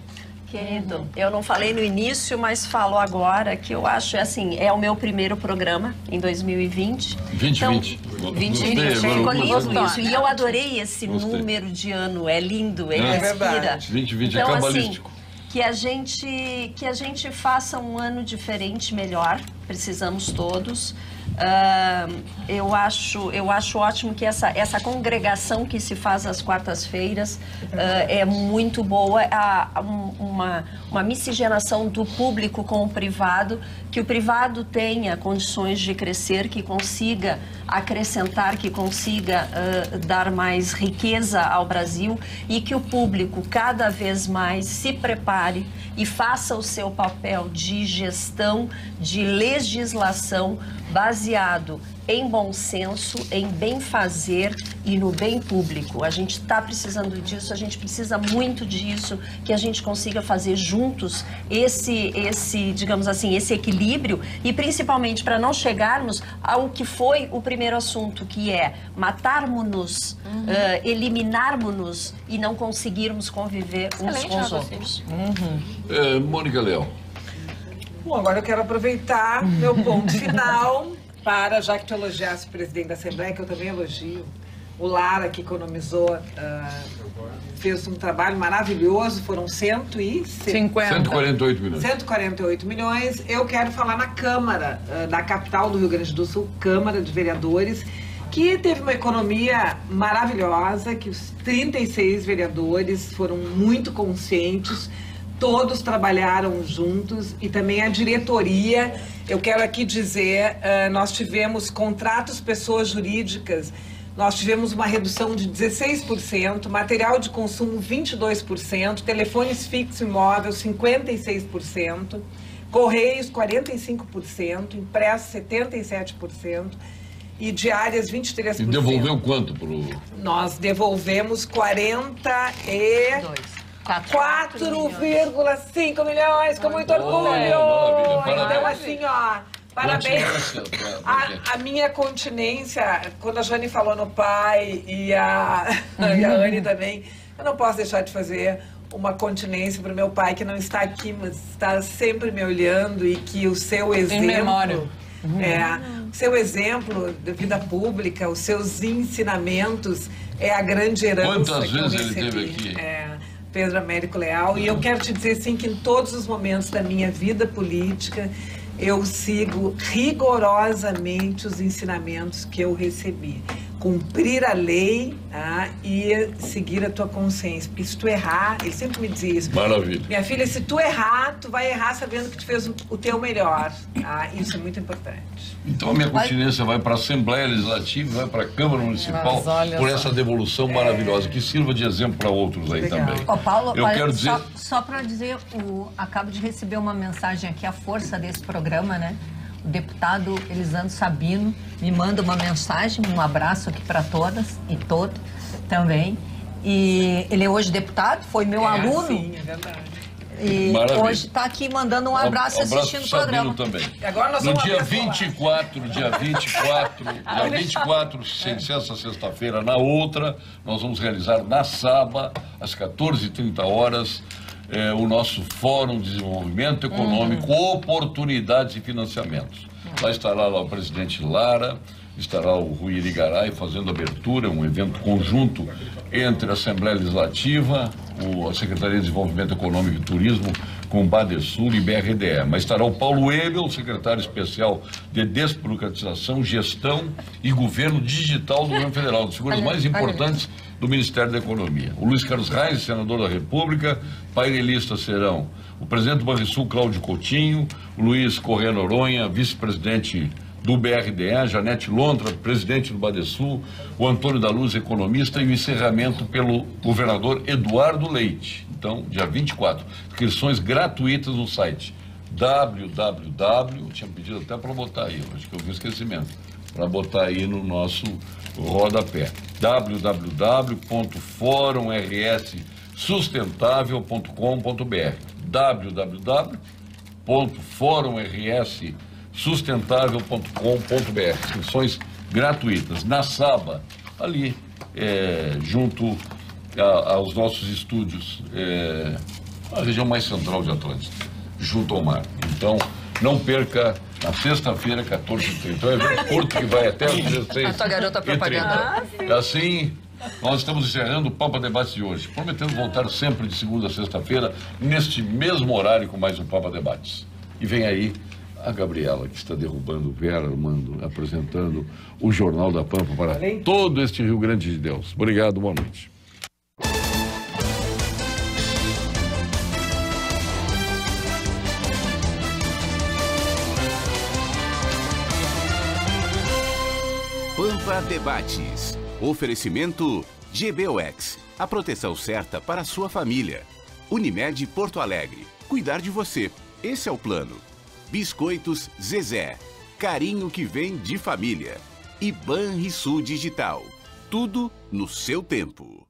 Querido, eu não falei no início, mas falo agora que eu acho, assim, é o meu primeiro programa em 2020. 2020. Então, 2020, ficou lindo isso. E eu adorei esse número de ano, é lindo, ele inspira. 2020 então, é cabalístico. Assim, que a gente faça um ano diferente, melhor, precisamos todos. Eu acho ótimo que essa congregação que se faz às quartas-feiras é muito boa, uma miscigenação do público com o privado, que o privado tenha condições de crescer, que consiga acrescentar, que consiga dar mais riqueza ao Brasil e que o público cada vez mais se prepare e faça o seu papel de gestão, de legislação baseado em bom senso, em bem fazer e no bem público. A gente está precisando disso, a gente precisa muito disso, que a gente consiga fazer juntos esse, digamos assim, esse equilíbrio e principalmente para não chegarmos ao que foi o primeiro assunto, que é matarmos-nos, eliminarmos-nos e não conseguirmos conviver uns com os outros. Mônica Leão. Bom, agora eu quero aproveitar meu ponto final para, já que tu elogiasse o presidente da Assembleia, que eu também elogio, o Lara, que economizou, fez um trabalho maravilhoso, foram 148 milhões. 148 milhões. Eu quero falar na Câmara da capital do Rio Grande do Sul, Câmara de Vereadores, que teve uma economia maravilhosa, que os 36 vereadores foram muito conscientes, todos trabalharam juntos e também a diretoria. Eu quero aqui dizer, nós tivemos contratos, pessoas jurídicas, nós tivemos uma redução de 16%, material de consumo 22%, telefones fixo e móvel 56%, correios 45%, impresso 77% e diárias 23%. E devolveu quanto pro... Nós devolvemos 4,5 milhões, com muito orgulho. Então, assim, ó, parabéns. A minha continência, quando a Jane falou no pai e a Anne também, eu não posso deixar de fazer uma continência para o meu pai, que não está aqui, mas está sempre me olhando, e que o seu exemplo... Em memória. O seu exemplo de vida pública, os seus ensinamentos é a grande herança. Quantas vezes ele teve aqui? Pedro Américo Leal, e eu quero te dizer assim, que em todos os momentos da minha vida política eu sigo rigorosamente os ensinamentos que eu recebi. cumprir a lei, e seguir a tua consciência. Porque se tu errar, ele sempre me dizia isso. Maravilha. Minha filha, se tu errar, tu vai errar sabendo que tu fez o teu melhor. Isso é muito importante. Então a minha continência vai para a Assembleia Legislativa, vai para a Câmara Municipal, por essa devolução maravilhosa, que sirva de exemplo para outros aí também. Paulo, eu quero dizer... só para dizer, acabo de receber uma mensagem aqui, a força desse programa, né? O deputado Elisandro Sabino me manda uma mensagem, um abraço aqui para todas e todos também. E ele é hoje deputado, foi meu aluno. Sim, é verdade. E maravilha. Hoje está aqui mandando um abraço assistindo o programa. Também. Agora nós no vamos dia 24, dia 24, sem ser essa sexta-feira, na outra, nós vamos realizar na Saba, às 14h30, o nosso Fórum de Desenvolvimento Econômico, Oportunidades e Financiamentos. Lá estará o presidente Lara, estará o Rui Irigaray fazendo abertura, um evento conjunto entre a Assembleia Legislativa, a Secretaria de Desenvolvimento Econômico e Turismo, com o Badesul e BRDE. Mas estará o Paulo Ebel, secretário especial de Desburocratização, Gestão e Governo Digital do Governo Federal, dos figuras mais importantes do Ministério da Economia. O Luiz Carlos Reis, senador da República. Painelistas serão o presidente do Banrisul, Cláudio Coutinho, o Luiz Corrêa Noronha, vice-presidente do BRDE, a Janete Lontra, presidente do Badesul, o Antônio da Luz, economista, e o encerramento pelo governador Eduardo Leite. Então, dia 24, inscrições gratuitas no site eu tinha pedido até para botar aí, acho que eu vi o esquecimento, para botar aí no nosso rodapé, www.forumrssustentavel.com.br, www.forumrssustentavel.com.br, inscrições gratuitas, na Saba, ali, junto aos nossos estúdios, a região mais central de Atlântida, junto ao mar. Então, não perca, na sexta-feira, 14h30. É um evento curto que vai até os 16h30. A tua garota propaganda. Assim, nós estamos encerrando o Papa Debate de hoje, prometendo voltar sempre de segunda a sexta-feira, neste mesmo horário, com mais um Papa Debates. E vem aí a Gabriela, que está derrubando o Vera Armando, apresentando o Jornal da Pampa para todo este Rio Grande de Deus. Obrigado, boa noite. Pampa Debates. Oferecimento GBOX. A proteção certa para a sua família. Unimed Porto Alegre. Cuidar de você. Esse é o plano. Biscoitos Zezé. Carinho que vem de família. E Banrisul Digital. Tudo no seu tempo.